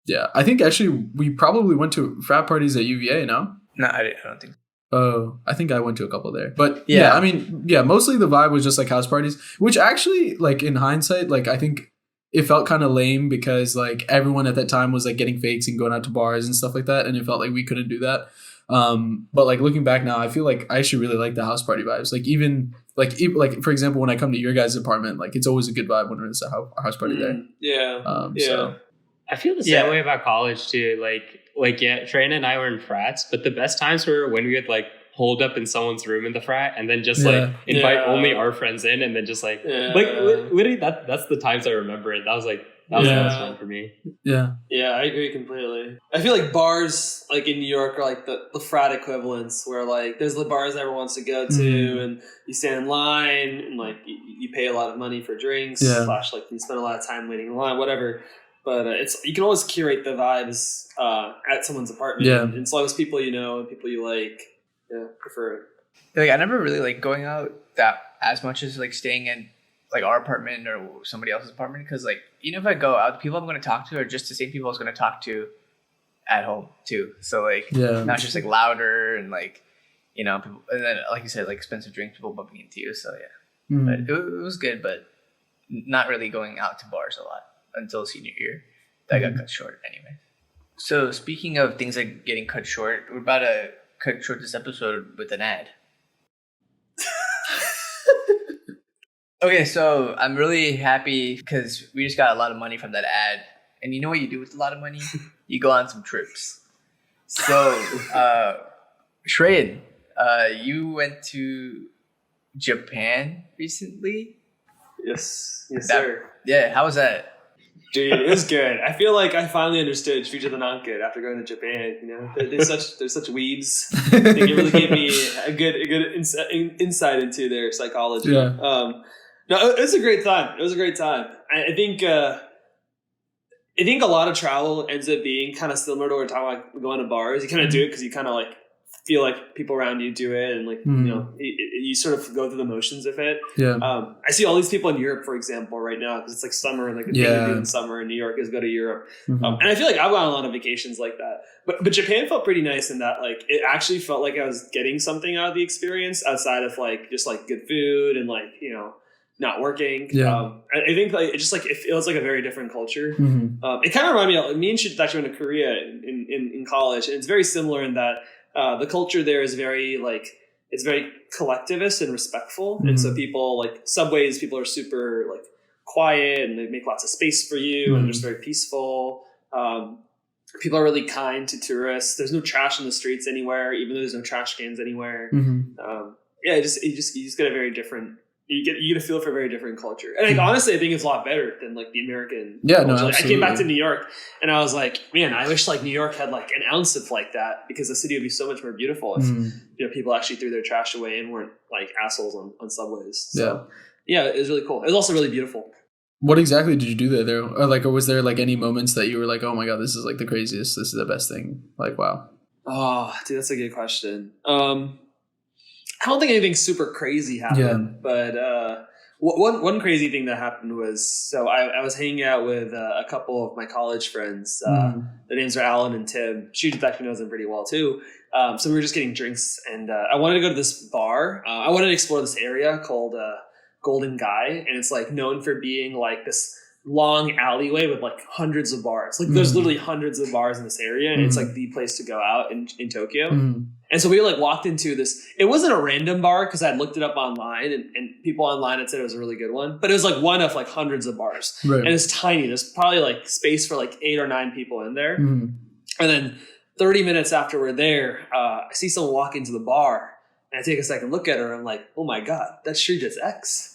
Yeah, I think actually we probably went to frat parties at UVA. No. No, I don't think. Oh, I think I went to a couple there. But yeah, I mean, yeah, mostly the vibe was just like house parties, which actually, like in hindsight, like I think it felt kind of lame because like everyone at that time was like getting fakes and going out to bars and stuff like that. And it felt like we couldn't do that. But like looking back now, I feel like I actually really like the house party vibes. Like even like for example, when I come to your guys' apartment, like it's always a good vibe when there's a house party there. Yeah. So I feel the same way about college too. Like yeah, Trina and I were in frats, but the best times were when we would like hold up in someone's room in the frat and then just like invite only our friends in and then just like literally that's the times I remember it. That was the best one for me. Yeah, I agree completely. I feel like bars like in New York are like the frat equivalents where like there's the bars everyone wants to go to and you stand in line and like you pay a lot of money for drinks / like you spend a lot of time waiting in line, whatever. But you can always curate the vibes at someone's apartment. Yeah. And as long as people you know and people you like, prefer it. Like I never really like going out that as much as like staying in like our apartment or somebody else's apartment because like even if I go out, the people I'm going to talk to are just the same people I was going to talk to at home too. So like not just like louder and like people, and then like you said like expensive drinks, people bumping into you. So yeah, but it was good, but not really going out to bars a lot until senior year. That got cut short anyway. So speaking of things like getting cut short, we're about to cut short this episode with an ad. Okay, so I'm really happy because we just got a lot of money from that ad. And you know what you do with a lot of money? You go on some trips. So, Shreyan, you went to Japan recently. Yes, sir. Yeah, how was that? Dude, it was good. I feel like I finally understood Future the Non-Kid after going to Japan. You know, they're such weebs. They really gave me a good insight into their psychology. Yeah. No, it was a great time. It was a great time. I think a lot of travel ends up being kind of similar to what we're talking about going to bars. You kind of do it because you kind of like feel like people around you do it, and like you know, you sort of go through the motions of it. Yeah. I see all these people in Europe, for example, right now because it's like summer, and like the thing to do in summer in New York is go to Europe. And I feel like I've gone on a lot of vacations like that. But Japan felt pretty nice in that like it actually felt like I was getting something out of the experience outside of like just like good food and like you know not working. Yeah. I think like it just like it feels like a very different culture. It kind of reminded me of me and Shit actually went to Korea in college, and it's very similar in that. The culture there is very like it's very collectivist and respectful, and so people like subways. People are super like quiet, and they make lots of space for you, and they're just very peaceful. People are really kind to tourists. There's no trash in the streets anywhere, even though there's no trash cans anywhere. Yeah, you just get a very different. You get a feel for a very different culture, and like honestly, I think it's a lot better than like the American. Yeah, culture. no, Like, absolutely. I came back to New York, and I was like, man, I wish like New York had like an ounce of like that because the city would be so much more beautiful if you know people actually threw their trash away and weren't like assholes on subways. So yeah, it was really cool. It was also really beautiful. What exactly did you do there? Or was there like any moments that you were like, oh my god, this is like the craziest. This is the best thing. Like, wow. Oh, dude, that's a good question. I don't think anything super crazy happened, but one crazy thing that happened was so I was hanging out with a couple of my college friends. Their names are Alan and Tim. She actually knows them pretty well too. So we were just getting drinks, and I wanted to go to this bar. I wanted to explore this area called Golden Guy, and it's like known for being like this long alleyway with like hundreds of bars. Like there's literally hundreds of bars in this area, and it's like the place to go out in Tokyo. And so we like walked into this. It wasn't a random bar because I had looked it up online, and people online had said it was a really good one. But it was like one of like hundreds of bars, and it's tiny. There's probably like space for like 8 or 9 people in there. And then 30 minutes after we're there, I see someone walk into the bar, and I take a second look at her. And I'm like, oh my god, that's Shrita's ex.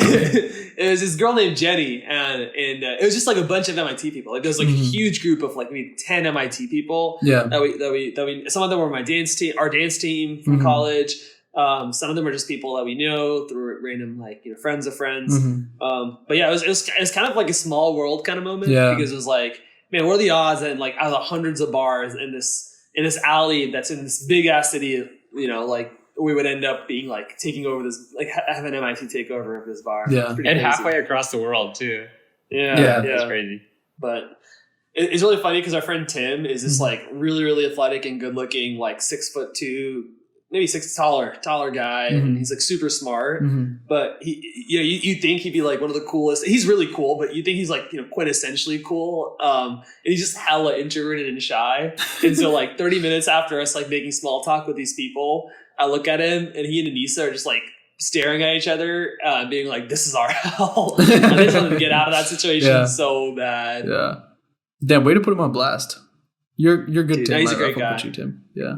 It was this girl named Jenny, and it was just like a bunch of MIT people. Like there was like a huge group of like maybe 10 MIT people. Yeah, that we some of them were our dance team from college. Some of them are just people that we know through random like you know friends of friends. But yeah, it was kind of like a small world kind of moment because it was like, man, what are the odds that like out of the hundreds of bars in this alley that's in this big ass city, you know, like we would end up being like taking over this, like have an MIT takeover of this bar. Yeah. And crazy. halfway across the world too. Yeah. That's crazy. But it's really funny because our friend Tim is this like really, really athletic and good looking, like 6'2", maybe 6 taller guy. And he's like super smart, but he, you know, you think he'd be like one of the coolest. He's really cool, but you think he's like, you know, quintessentially cool. And he's just hella introverted and shy. And so like 30 minutes after us, like making small talk with these people, I look at him and he and Anissa are just like staring at each other, being like, this is our hell. I just wanted to get out of that situation so bad. Yeah. Damn, way to put him on blast. You're good, dude, Tim. he's a great guy. With you, Tim. Yeah.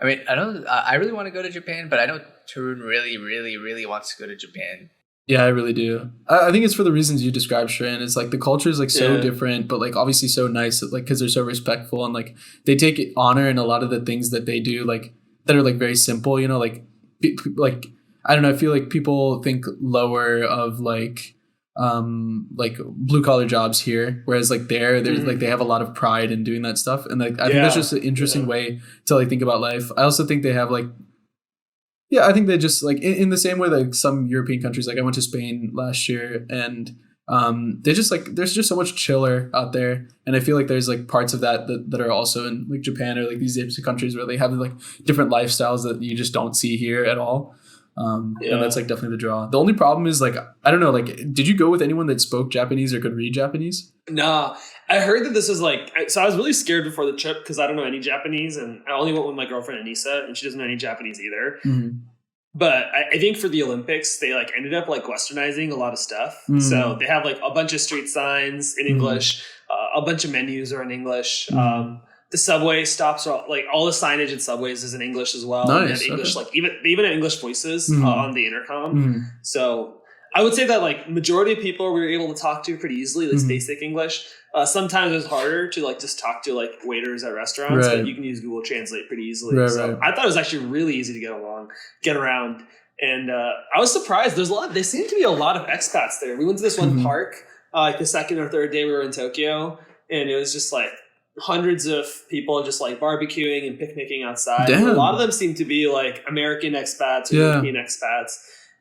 I mean, I really want to go to Japan, but I know Tarun really, really, really wants to go to Japan. Yeah, I really do. I think it's for the reasons you described, Shreyan. It's like the culture is like so different, but like obviously so nice, like because they're so respectful and like they take honor in a lot of the things that they do, like that are like very simple. You know, like I don't know. I feel like people think lower of like blue collar jobs here, whereas like there's like they have a lot of pride in doing that stuff, and like I think that's just an interesting way to like think about life. I also think they have like. Yeah, I think they just like in the same way like some European countries, like I went to Spain last year and they just like there's just so much chiller out there. And I feel like there's like parts of that are also in like Japan or like these types of countries where they have like different lifestyles that you just don't see here at all. And that's like definitely the draw. The only problem is like, I don't know, like, did you go with anyone that spoke Japanese or could read Japanese? Nah, I heard that this was like, so I was really scared before the trip because I don't know any Japanese, and I only went with my girlfriend Anissa, and she doesn't know any Japanese either. But I think for the Olympics, they like ended up like westernizing a lot of stuff. So they have like a bunch of street signs in English, a bunch of menus are in English. The the subway stops are like all the signage in subways is in English as well. Nice, And English, okay. like even English voices on the intercom. Mhm. So I would say that like majority of people we were able to talk to pretty easily, at least basic English. Sometimes it's harder to like just talk to like waiters at restaurants, Right. but you can use Google Translate pretty easily. Right, so right. I thought it was actually really easy to get around. And I was surprised. There seemed to be a lot of expats there. We went to this one park, like the second or third day we were in Tokyo, and it was just like hundreds of people just like barbecuing and picnicking outside. Damn. And a lot of them seem to be like American expats or European expats.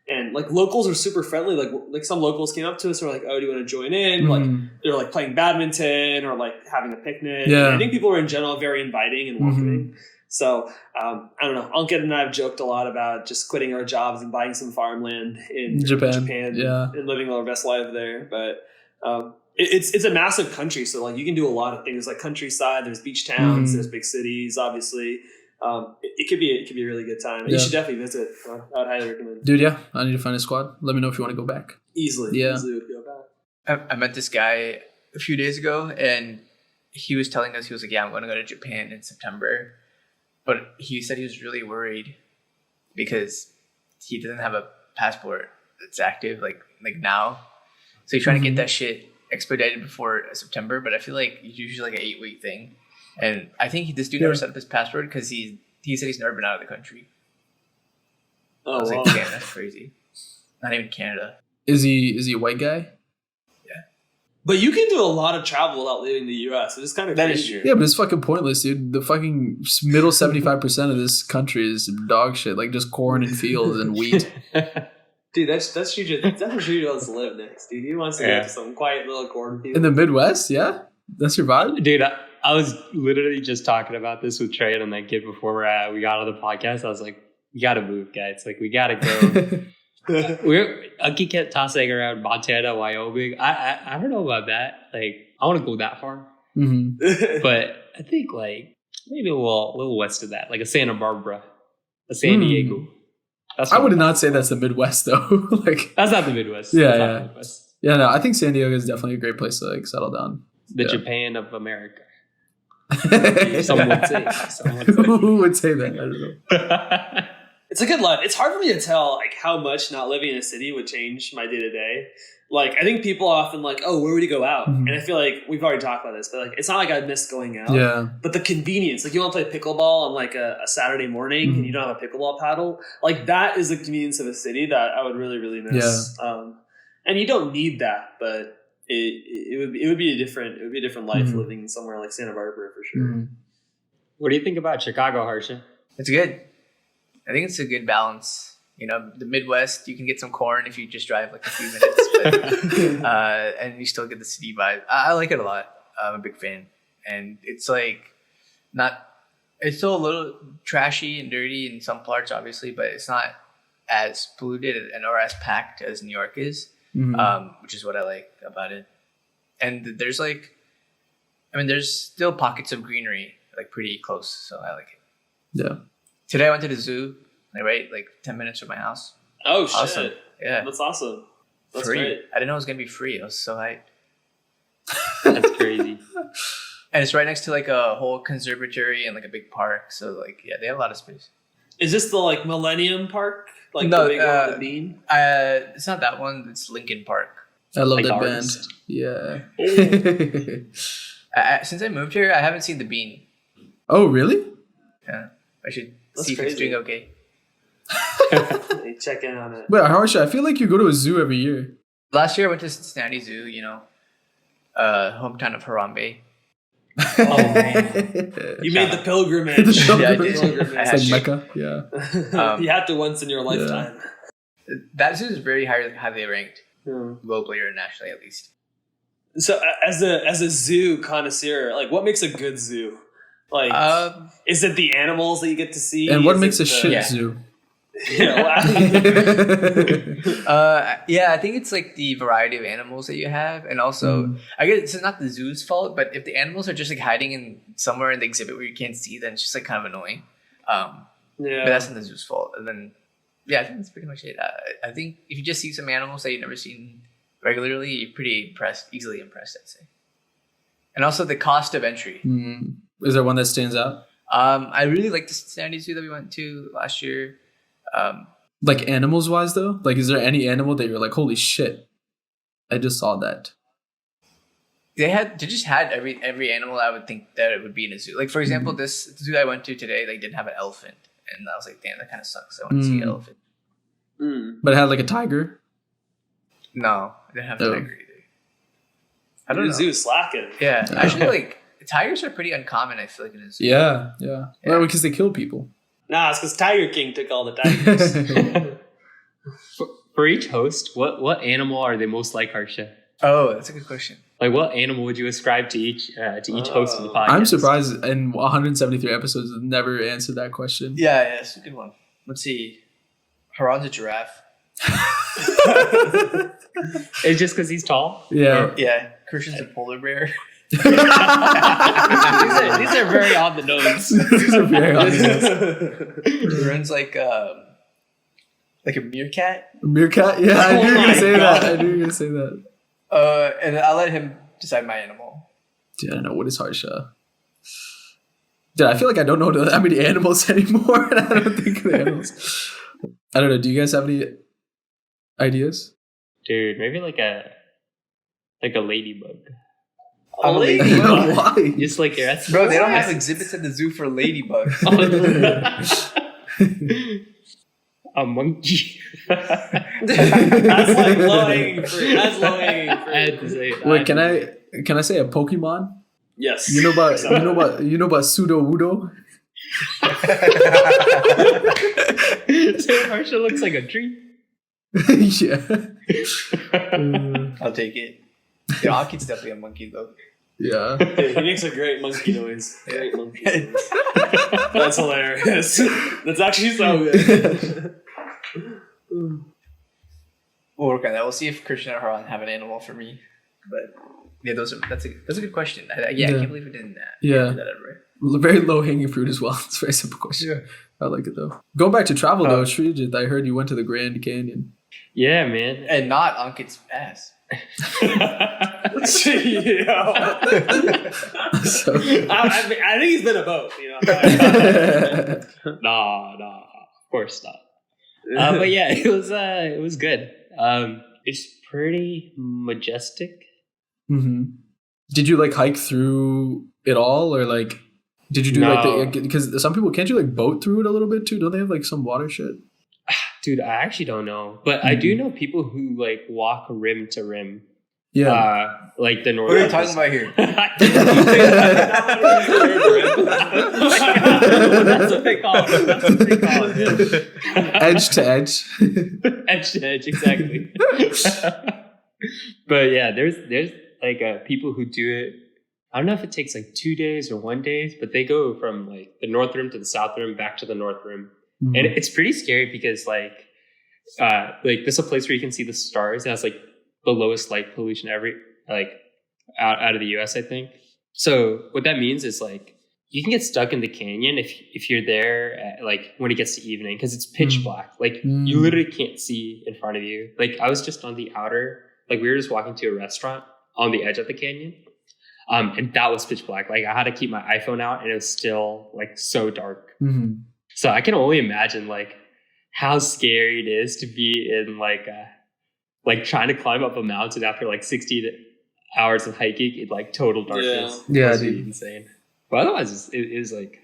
And like locals are super friendly. Like some locals came up to us and were like, "Oh, do you want to join in?" Like they're like playing badminton or like having a picnic. Yeah. And I think people were in general very inviting and welcoming. So I don't know. Uncle and I have joked a lot about just quitting our jobs and buying some farmland in Japan Yeah. and living our best life there. But it's a massive country, so like you can do a lot of things. Like countryside, there's beach towns, there's big cities, obviously. It could be a really good time. You should definitely visit. I would highly recommend. Dude, yeah, I need to find a squad. Let me know if you want to go back. Easily would go back. I met this guy a few days ago, and he was telling us, he was like, "Yeah, I'm going to go to Japan in September," but he said he was really worried because he doesn't have a passport that's active like now, so he's trying to get that shit expedited before September. But I feel like it's usually like an 8-week thing, and I think this dude never set up his passport because he said he's never been out of the country. Oh, I was wow. like, damn, that's crazy. Not even Canada. Is he a white guy? But you can do a lot of travel without leaving the U.S. It's kind of That is crazy. true. Yeah, but it's fucking pointless, dude. The fucking middle 75% of this country is dog shit, like just corn and fields and wheat. Dude, that's where Juju wants to live next, dude. He wants to go to some quiet little cornfield. In the Midwest, yeah? That's your vibe? Dude, I was literally just talking about this with Trey and that kid before we got on the podcast. I was like, we gotta move, guys. Like, we gotta go. Aki kept tossing around Montana, Wyoming. I don't know about that. Like, I want to go that far, but I think like maybe a little west of that, like a Santa Barbara, a San Diego. That's I would not say that's the Midwest though. Like that's not the Midwest. Yeah, That's not yeah. the Midwest. yeah, no, I think San Diego is definitely a great place to like settle down. The Japan of America. Yeah. Some would say. Who would say that? I don't know. It's a good life. It's hard for me to tell like how much not living in a city would change my day to day. Like I think people are often like, "Oh, where would you go out?" And I feel like we've already talked about this, but like it's not like I miss going out. Yeah. But the convenience, like you want to play pickleball on like a Saturday morning and you don't have a pickleball paddle, like that is the convenience of a city that I would really, really miss. And you don't need that, but it would be a different life living somewhere like Santa Barbara for sure. What do you think about Chicago, Harsha? It's good. I think it's a good balance. You know, the Midwest, you can get some corn if you just drive like a few minutes, but, and you still get the city vibe. I like it a lot. I'm a big fan. And it's like it's still a little trashy and dirty in some parts, obviously, but it's not as polluted or as packed as New York is, which is what I like about it. And there's there's still pockets of greenery, like pretty close, so I like it. Yeah. Today I went to the zoo, like 10 minutes from my house. Oh Awesome. shit! Yeah, That's awesome. That's free. great. I didn't know it was gonna be free. I was so hyped. That's crazy. And it's right next to like a whole conservatory and like a big park. So like, yeah, they have a lot of space. Is this the like Millennium Park? Like No, the big one with the bean? It's not that one. It's Lincoln Park. I love Like that band. ours. Yeah. Since I moved here, I haven't seen the bean. Oh, really? Yeah, I should That's see if it's crazy. doing okay. Hey, check in on it. Wait, Harsha, I feel like you go to a zoo every year. Last year I went to Cincinnati Zoo. You know, hometown of Harambe. Oh man. You made the pilgrimage. Yeah, I did. Pilgrimage. I It's had like to. Mecca. Yeah. You have to once in your lifetime. That zoo is very highly ranked, Yeah. globally or nationally at least. So, as a zoo connoisseur, like, what makes a good zoo? Like, is it the animals that you get to see? And what Is makes it a shit Yeah. zoo? Yeah, I think it's like the variety of animals that you have, and also I guess it's not the zoo's fault, but if the animals are just like hiding in somewhere in the exhibit where you can't see, then it's just like kind of annoying. But that's not the zoo's fault. And then I think that's pretty much it. I think if you just see some animals that you've never seen regularly, you're pretty easily impressed, I'd say. And also the cost of entry. Is there one that stands out? I really like the Cincinnati Zoo that we went to last year. Like animals wise though? Like is there any animal that you're like, holy shit, I just saw that? They just had every animal I would think that it would be in a zoo. Like for example, this zoo I went to today, like didn't have an elephant. And I was like, damn, that kind of sucks. I want to see an elephant. But it had like a tiger? No, I didn't have a tiger either. I don't know. The zoo slacking. Yeah. Actually, like, tigers are pretty uncommon, I feel like, in a zoo. Yeah. Well, because they kill people. Nah, it's because Tiger King took all the tigers. For each host, what animal are they most like, Harsha? Oh, that's a good question. Like, what animal would you ascribe to each host of the podcast? I'm surprised in 173 episodes I've never answered that question. Yeah, it's a good one. Let's see. Haran's a giraffe. It's just because he's tall? Yeah. Yeah. Christian's a polar bear. These are very on the nose. These are very on the nose. Haran's like a meerkat. A meerkat? Yeah, I knew you were my going to say God. that. I knew you were going to say that. And I'll let him decide my animal. Dude, I don't know. What is Harsha? Dude, I feel like I don't know that many animals anymore. And I don't think of the animals. I don't know. Do you guys have any ideas? Dude, maybe like a ladybug. A ladybug. Why? Just like your essence. Bro, they don't have exhibits at the zoo for ladybugs. A monkey. That's like low hanging fruit. That's low hanging I had to fruit. say it. Wait, can I say a Pokemon? Yes. You know about Pseudo Wudo? So Harsha looks like a tree. Yeah. I'll take it. Yeah, Aki's definitely a monkey, though. Yeah. Yeah, he makes a great monkey noise. Great monkey noise. That's hilarious. That's actually so good. We'll work on that. We'll see if Christian or Haran have an animal for me. But yeah, that's a good question. I can't believe we didn't Yeah. do that ever. Very low hanging fruit as well. It's a very simple question. Yeah. I like it though. Going back to travel though, Srijit, I heard you went to the Grand Canyon. Yeah, man. And not Ankit's ass. So, I think he's been a both. You know. Nah, of course not. But yeah, it was good. It's pretty majestic. mm-hmm. Did you like hike through it all, or like did you do like because some people can't you like boat through it a little bit too? Don't they have like some water shit? Dude, I actually don't know, but I do know people who like walk rim to rim. Yeah. Like the north. What are you talking about here? That's what they call it. Edge to edge. Edge to edge, exactly. But yeah, there's like people who do it. I don't know if it takes like 2 days or 1 day, but they go from like the north rim to the south rim back to the north rim. Mm-hmm. And it's pretty scary because like this is a place where you can see the stars. It has like the lowest light pollution out of the US, I think. So what that means is like you can get stuck in the canyon if you're there like when it gets to evening because it's pitch black. Like you literally can't see in front of you. Like I was just on the outer, like we were just walking to a restaurant on the edge of the canyon. And that was pitch black. Like I had to keep my iPhone out and it was still like so dark. Mm-hmm. So I can only imagine like how scary it is to be in like trying to climb up a mountain after like 60 hours of hiking in like total darkness. Yeah, It's dude. insane. But otherwise, it was like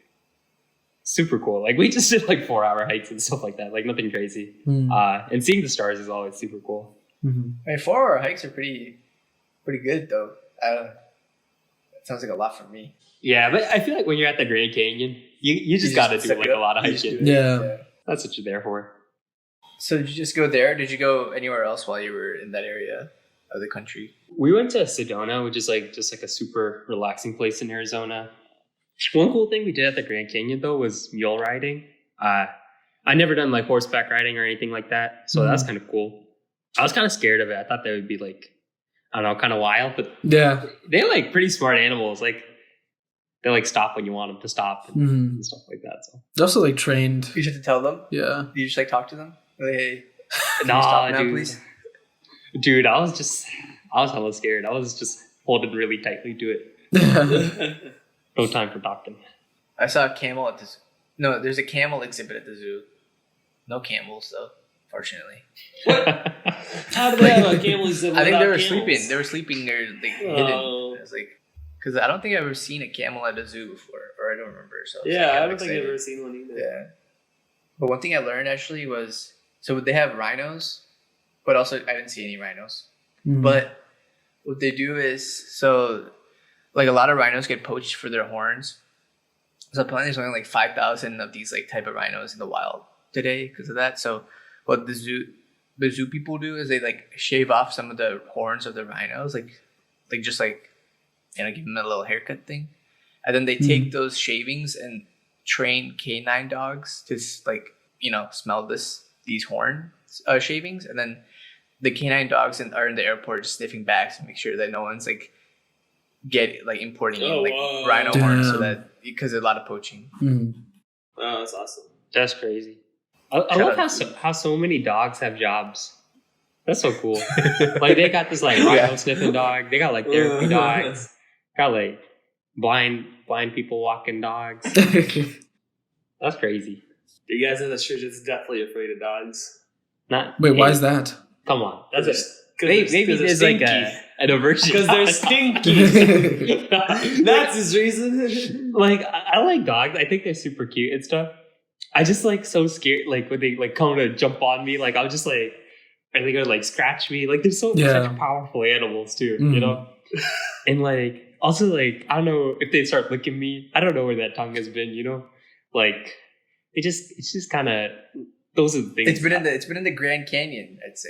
super cool. Like we just did like 4-hour hikes and stuff like that. Like nothing crazy. And seeing the stars is always super cool. Mm-hmm. I mean, 4-hour hikes are pretty good though. That sounds like a lot for me. Yeah, but I feel like when you're at the Grand Canyon, you just got to do like a lot of hiking. Yeah. That's what you're there for. So did you just go there? Did you go anywhere else while you were in that area of the country? We went to Sedona, which is like just like a super relaxing place in Arizona. One cool thing we did at the Grand Canyon though was mule riding. I never done like horseback riding or anything like that, so that's kind of cool. I was kind of scared of it. I thought they would be like, I don't know, kind of wild, but Yeah. they're like pretty smart animals. Like they like stop when you want them to stop and stuff like that. So They're also like trained. You just have to tell them? Yeah. You just like talk to them? Like, hey, can you nah, stop now, dude. please? Dude, I was hella scared. I was just holding really tightly to it. No time for docking. I saw a camel at the zoo. No, there's a camel exhibit at the zoo. No camels though, fortunately. How do they have a camel exhibit? I think they were without camels? sleeping. They were sleeping there, like hidden. Oh. It was like, because I don't think I've ever seen a camel at a zoo before, or I don't remember. So was, Yeah, like, I I'm don't think I've excited. ever seen one either. Yeah. But one thing I learned actually was, so they have rhinos, but also I didn't see any rhinos. Mhm. But what they do is, so like a lot of rhinos get poached for their horns. So apparently there's only like 5,000 of these like type of rhinos in the wild today because of that. So what the zoo people do is they like shave off some of the horns of the rhinos, like just like, you know, give them a little haircut thing, and then they take those shavings and train canine dogs to like, you know, smell these horn shavings, and then the canine dogs are in the airport just sniffing bags to make sure that no one's like importing in like whoa. rhino horns, so Damn. that because there's a lot of poaching. Mhm. Oh, that's awesome. That's crazy. I love how so many dogs have jobs. That's so cool. Like they got this like rhino sniffing dog. They got like therapy dogs. Got like blind people walking dogs. That's crazy. You guys in the church is definitely afraid of dogs. Not Wait, why is that? Come on. That's a, Because maybe there's like an aversion. Because they're stinky. That's his reason. Like I like dogs. I think they're super cute and stuff. I just like so scared. Like when they like come to jump on me, like I'm just like, are they gonna like scratch me? Like they're such powerful animals too, you know. And like also like I don't know if they start licking me. I don't know where that tongue has been, you know. Like it's just kind of those are the things. It's been in the Grand Canyon, I'd say.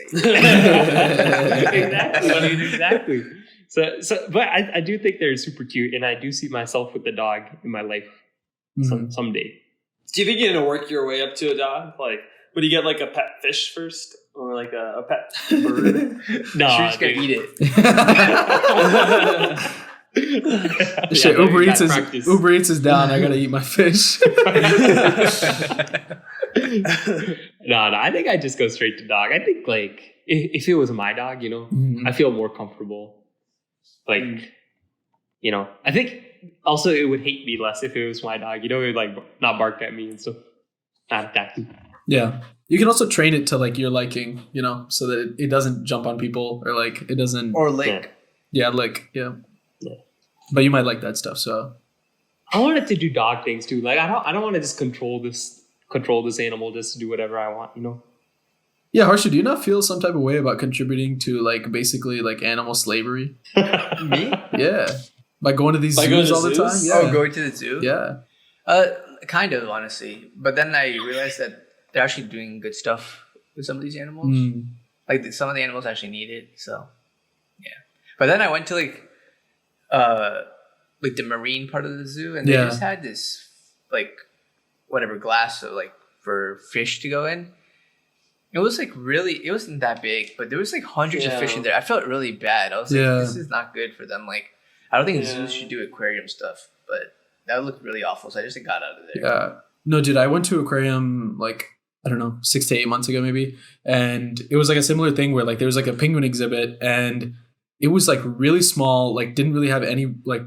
exactly. So, but I do think they're super cute, and I do see myself with the dog in my life someday. Do you think you're gonna work your way up to a dog? Like, would you get like a pet fish first, or like a pet bird? No, You're just gonna eat it. Shit, no, Uber you Eats gotta is practice. Uber Eats is down. I gotta eat my fish. No, I think I just go straight to dog. I think like if it was my dog, you know, I feel more comfortable. Like, you know, I think also it would hate me less if it was my dog. You know, it would like not bark at me and stuff, not attack me. Yeah. You can also train it to like your liking, you know, so that it doesn't jump on people or like it doesn't Or lick. Yeah, lick. Yeah. But you might like that stuff, so I wanted to do dog things too. Like I don't want to just control this animal just to do whatever I want, you know. yeah, Harsha, do you not feel some type of way about contributing to like basically like animal slavery? Me? Yeah. By going to these By going zoos to all the zoos? time? Yeah. Oh, going to the zoo? Yeah. Kind of, honestly. But then I realized that they're actually doing good stuff with some of these animals. Like some of the animals actually need it. So, yeah. But then I went to like the marine part of the zoo, and they just had this like whatever glass of like for fish to go in. It was like really, it wasn't that big, but there was like hundreds of fish in there. I felt really bad. I was like, this is not good for them. Like, I don't think zoos should do aquarium stuff, but that looked really awful. So I just got out of there. Yeah. No, dude, I went to aquarium like, I don't know, 6 to 8 months ago maybe. And it was like a similar thing where like there was like a penguin exhibit and it was like really small, like didn't really have any like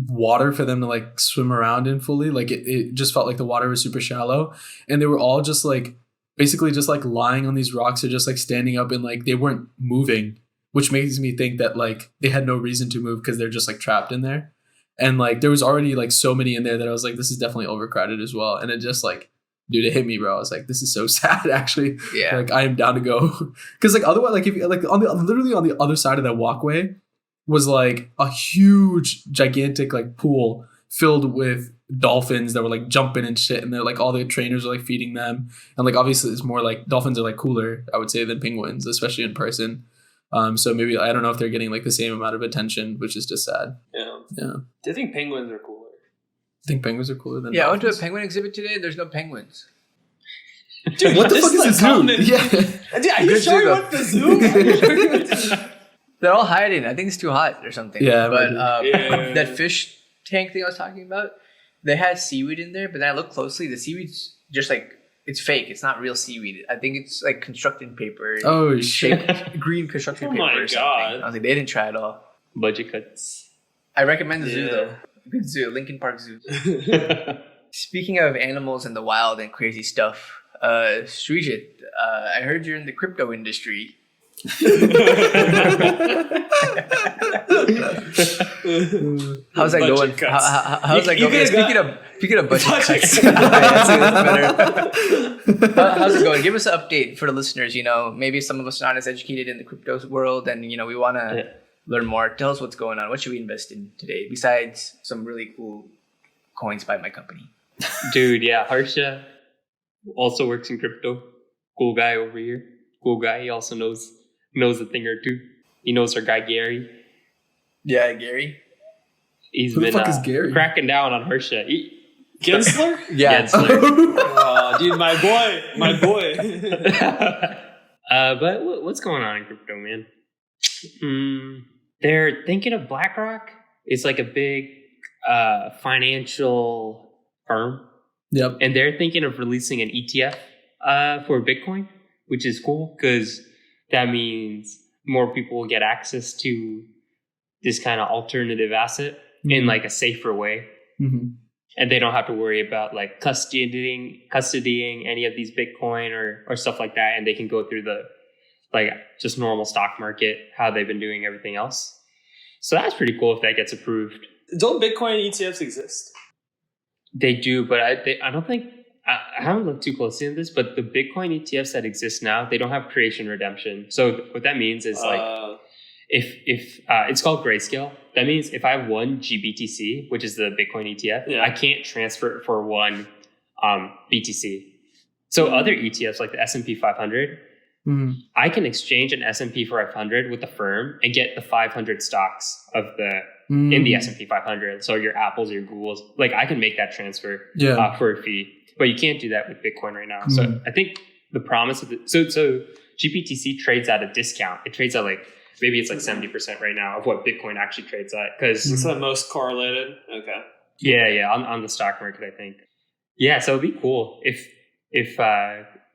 water for them to like swim around in fully. Like it just felt like the water was super shallow. And they were all just like basically just like lying on these rocks or just like standing up and like they weren't moving, which makes me think that like they had no reason to move because they're just like trapped in there. And like there was already like so many in there that I was like, this is definitely overcrowded as well. And it just like, dude, it hit me, bro. I was like, this is so sad actually. Yeah. Like I am down to go. Cause like otherwise, like if you like literally on the other side of that walkway was like a huge, gigantic like pool filled with dolphins that were like jumping and shit. And they're like all the trainers are like feeding them. And like obviously it's more like dolphins are like cooler, I would say, than penguins, especially in person. So maybe I don't know if they're getting like the same amount of attention, which is just sad. Yeah. Yeah. Do you think penguins are cooler? I think penguins are cooler than Yeah, I went to a dolphins. penguin exhibit today. There's no penguins. Dude, What the this fuck is a a zoo? common- Yeah. Dude, are you Good sure zoo, you though. went to the zoo? Are you sure you went to the zoo? They're all hiding. I think it's too hot or something. Yeah, But maybe. that fish tank thing I was talking about, they had seaweed in there. But then I looked closely. The seaweed's just like, it's fake. It's not real seaweed. I think it's like construction paper. Oh shit. Green construction Oh paper my or something. God. I was like, they didn't try it all. Budget cuts. I recommend the zoo though. Good zoo, Lincoln Park Zoo. Speaking of animals in the wild and crazy stuff, Srijit, I heard you're in the crypto industry. How's that going? How's that going? Speaking of budget cuts, how's it going? Give us an update for the listeners. Maybe some of us are not as educated in the crypto world, and we want to learn more. Tell us what's going on. What should we invest in today besides some really cool coins by my company? Dude, yeah, Harsha also works in crypto. Cool guy over here. Cool guy. He also knows a thing or two. He knows our guy Gary. Yeah, Gary. He's Who been the fuck is Gary? cracking down on Harsha. Gensler? Yeah. Gensler. Oh, dude, my boy. But what's going on in crypto, man? They're thinking of BlackRock. It's like a big financial firm. Yep. And they're thinking of releasing an ETF for Bitcoin, which is cool because that means more people will get access to this kind of alternative asset in like a safer way. Mm-hmm. And they don't have to worry about like custodying any of these Bitcoin or stuff like that. And they can go through the like just normal stock market, how they've been doing everything else. So that's pretty cool if that gets approved. Don't Bitcoin ETFs exist? They do, but I don't think, I haven't looked too closely into this, but the Bitcoin ETFs that exist now, they don't have creation redemption. So what that means is like, if it's called grayscale, that means if I have one GBTC, which is the Bitcoin ETF, I can't transfer it for one BTC. So other ETFs like the S&P 500, I can exchange an S&P 500 with the firm and get the 500 stocks of in the S&P 500. So your Apples, your Googles, like I can make that transfer for a fee, but you can't do that with Bitcoin right now. So I think the promise of so GBTC trades at a discount. It trades at like, maybe it's like 70% right now of what Bitcoin actually trades at. Because it's the most correlated. Okay. Yeah. On the stock market, I think. Yeah. So it'd be cool if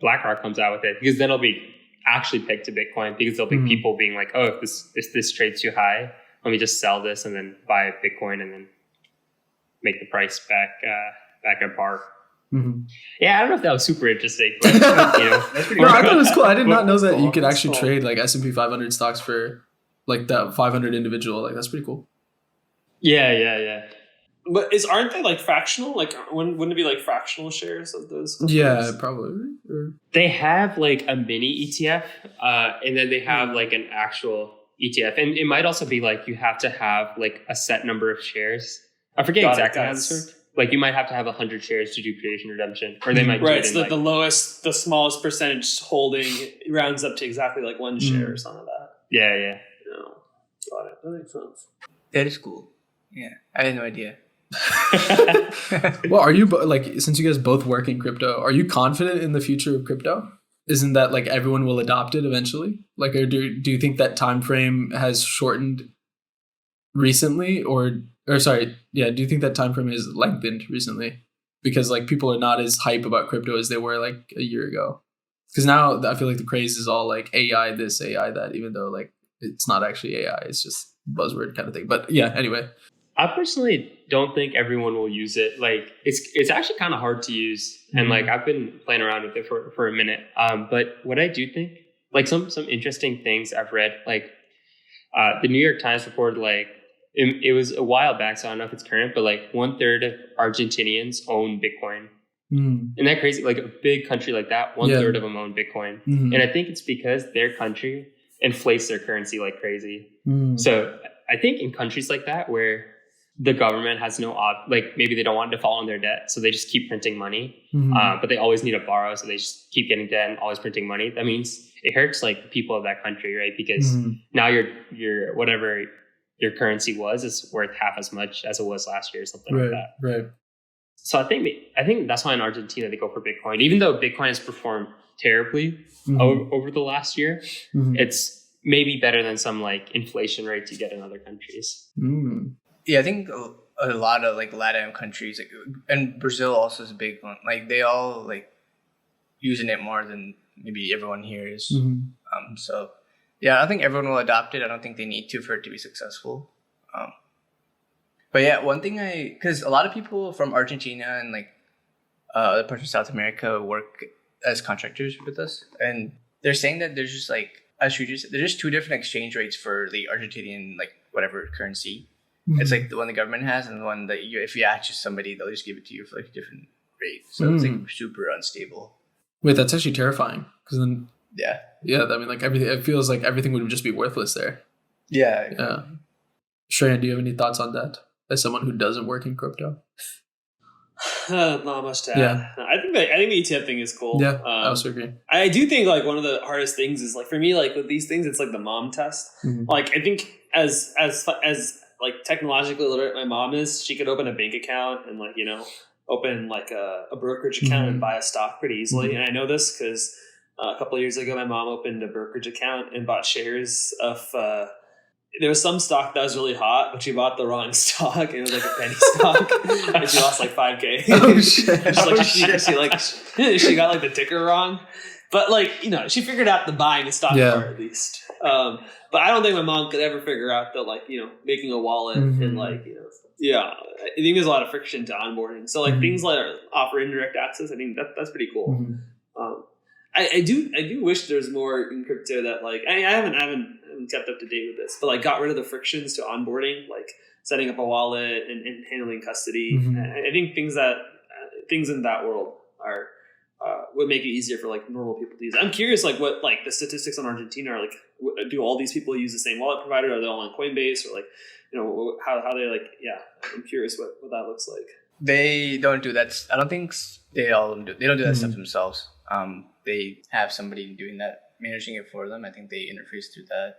BlackRock comes out with it, because then it'll be actually pegged to Bitcoin, because there'll be people being like, oh, if this trades too high, let me just sell this and then buy Bitcoin and then make the price back at par. Mm-hmm. Yeah, I don't know if that was super interesting, but that's pretty I thought it was cool. I did not know that you could actually trade like S&P 500 stocks for like that 500 individual. Like that's pretty cool. Yeah. But aren't they like fractional? Like wouldn't it be like fractional shares of those companies? Yeah, probably. They have like a mini ETF, and then they have like an actual ETF, and it might also be like you have to have like a set number of shares. I forget exactly how this works. Like you might have to have 100 shares to do creation redemption, or they might do it in so the smallest percentage holding rounds up to exactly like one share or something like that. Yeah. Got it. That makes sense. That is cool. Yeah, I had no idea. Well, are you like, since you guys both work in crypto, are you confident in the future of crypto? Isn't that like everyone will adopt it eventually? Like, or do you think that time frame has shortened recently, do you think that time frame is lengthened recently because like people are not as hype about crypto as they were like a year ago? Because now I feel like the craze is all like AI this, AI that, even though like it's not actually AI, it's just buzzword kind of thing. But yeah, anyway. I personally don't think everyone will use it. Like it's actually kind of hard to use, and like I've been playing around with it for a minute. But what I do think, like some interesting things I've read, like the New York Times reported like it was a while back, so I don't know if it's current, but like 1/3 of Argentinians own Bitcoin. Isn't that crazy? Like a big country like that, 1/3 of them own Bitcoin, and I think it's because their country inflates their currency like crazy. So I think in countries like that where the government has like maybe they don't want to default on their debt, so they just keep printing money. But they always need to borrow, so they just keep getting debt and always printing money. That means it hurts like the people of that country, right? Because now your whatever your currency was is worth half as much as it was last year, or something like that. Right. So I think that's why in Argentina they go for Bitcoin, even though Bitcoin has performed terribly over the last year. It's maybe better than some like inflation rates you get in other countries. Yeah, I think a lot of like Latin countries, like, and Brazil also is a big one. Like they all like using it more than maybe everyone here is. So yeah, I don't think everyone will adopt it. I don't think they need to for it to be successful. But yeah, one thing because a lot of people from Argentina and like other parts of South America work as contractors with us, and they're saying that there's just like, as you just said, there's just two different exchange rates for the Argentinian like whatever currency. It's like the one the government has, and the one that if you ask just somebody, they'll just give it to you for like a different rate. So it's like super unstable. Wait, that's actually terrifying. Because then, yeah, I mean, like everything. It feels like everything would just be worthless there. Yeah. Yeah. Shreya, do you have any thoughts on that? As someone who doesn't work in crypto. Not much to add. Yeah. I think the ETF thing is cool. Yeah, I also agree. I do think like one of the hardest things is like for me, like with these things, it's like the mom test. Like I think as like technologically literate my mom is, she could open a bank account and like, you know, open like a brokerage account and buy a stock pretty easily. And I know this because a couple of years ago, my mom opened a brokerage account and bought shares of, there was some stock that was really hot, but she bought the wrong stock. And it was like a penny stock, and she lost like $5,000. Oh shit! She got like the ticker wrong, but like, you know, she figured out the buying a stock part at least. But I don't think my mom could ever figure out the like, you know, making a wallet and like, you know, I think there's a lot of friction to onboarding. So like things like offer indirect access, I think that's pretty cool. I do wish there's more in crypto that like I haven't kept up to date with this, but like got rid of the frictions to onboarding, like setting up a wallet and handling custody. I think things in that world are would make it easier for like normal people to use. I'm curious, like what like the statistics on Argentina are like. Do all these people use the same wallet provider? Are they all on Coinbase or like, you know, how they like? Yeah, I'm curious what that looks like. They don't do that. I don't think they don't do that stuff themselves. They have somebody doing that, managing it for them. I think they interface through that.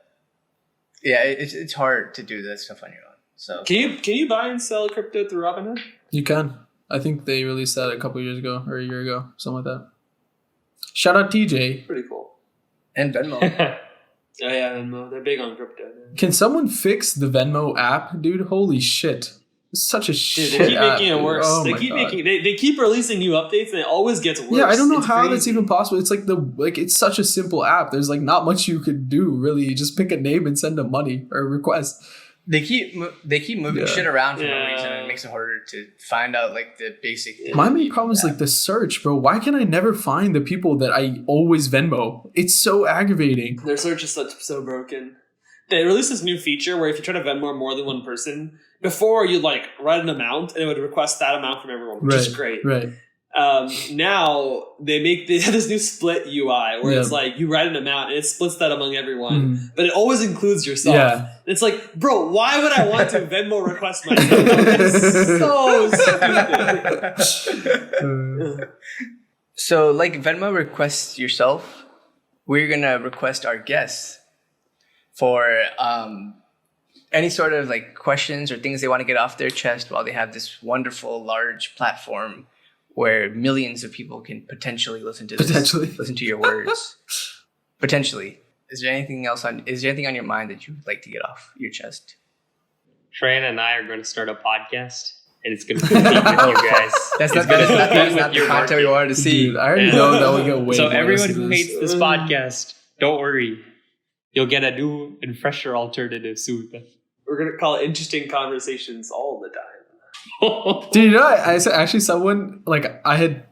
Yeah, it's hard to do that stuff on your own. So can you buy and sell crypto through Robinhood? You can. I think they released that a couple years ago or a year ago, something like that. Shout out TJ. Pretty cool. And Venmo. Oh yeah, Venmo. They're big on crypto. Man. Can someone fix the Venmo app, dude? Holy shit! It's such a shit. They keep app, making it worse. Oh They keep releasing new updates, and it always gets worse. Yeah, I don't know it's how crazy. that's even possible. It's like it's such a simple app. There's like not much you could do really. You just pick a name and send them money or a request. They keep moving shit around for no reason, and it makes it harder to find out like the basic. My main problem is like the search, bro. Why can I never find the people that I always Venmo? It's so aggravating. Their search is so broken. They released this new feature where if you try to Venmo more than one person, before you'd like write an amount and it would request that amount from everyone, which is great. Right. Now they have this new split UI where it's like you write an amount and it splits that among everyone, but it always includes yourself. Yeah. It's like, bro, why would I want to Venmo request myself? It's so stupid. So like Venmo requests yourself, we're gonna request our guests for any sort of like questions or things they want to get off their chest while they have this wonderful large platform where millions of people can potentially listen to this, listen to your words. Potentially. Is there anything on your mind that you would like to get off your chest? Shreya and I are going to start a podcast, and it's going to compete with you guys. That's not the content we wanted to see. Dude, I already know that will get way. So more everyone who listeners. hates this podcast, don't worry. You'll get a new and fresher alternative soon. We're going to call it interesting conversations all the time. Dude, you know, I actually someone like I had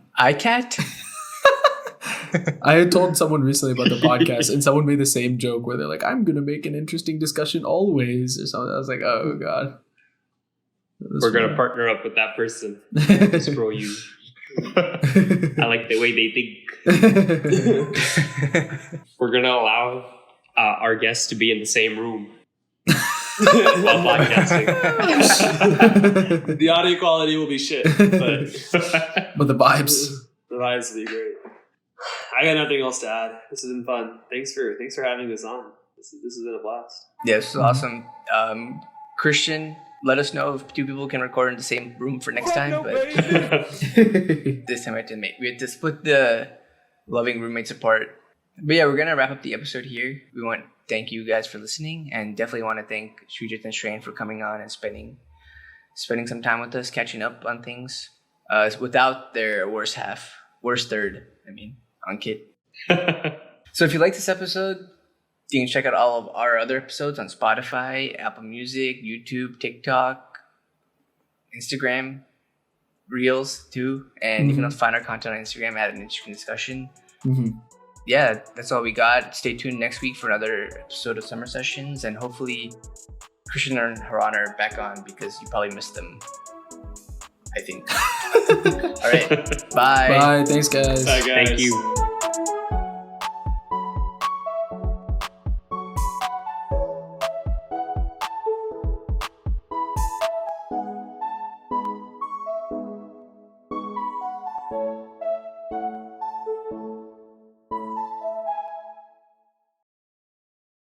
told someone recently about the podcast, and someone made the same joke where they're like, "I'm gonna make an interesting discussion always," or something. I was like, "Oh god." We're gonna partner up with that person. Just throw you. I like the way they think. We're gonna allow our guests to be in the same room. While podcasting. The audio quality will be shit, but the vibes will be great. I got nothing else to add. This has been fun. Thanks for having us on. This has been a blast. Yeah, this is awesome. Christian, let us know if two people can record in the same room for next time. But this time we had to split the loving roommates apart. But yeah, we're gonna wrap up the episode here. We want to thank you guys for listening, and definitely want to thank Srijit and Shreyan for coming on and spending some time with us, catching up on things without their worst third. On Kit. So if you like this episode, you can check out all of our other episodes on Spotify, Apple Music, YouTube, TikTok, Instagram reels too, and you can find our content on Instagram at An Interesting Discussion. Yeah, that's all we got. Stay tuned next week for another episode of Summer Sessions, and hopefully Christian and Haran are back on because you probably missed them, I think. All right, bye. Bye. Thanks, guys. Bye, guys. Thank you.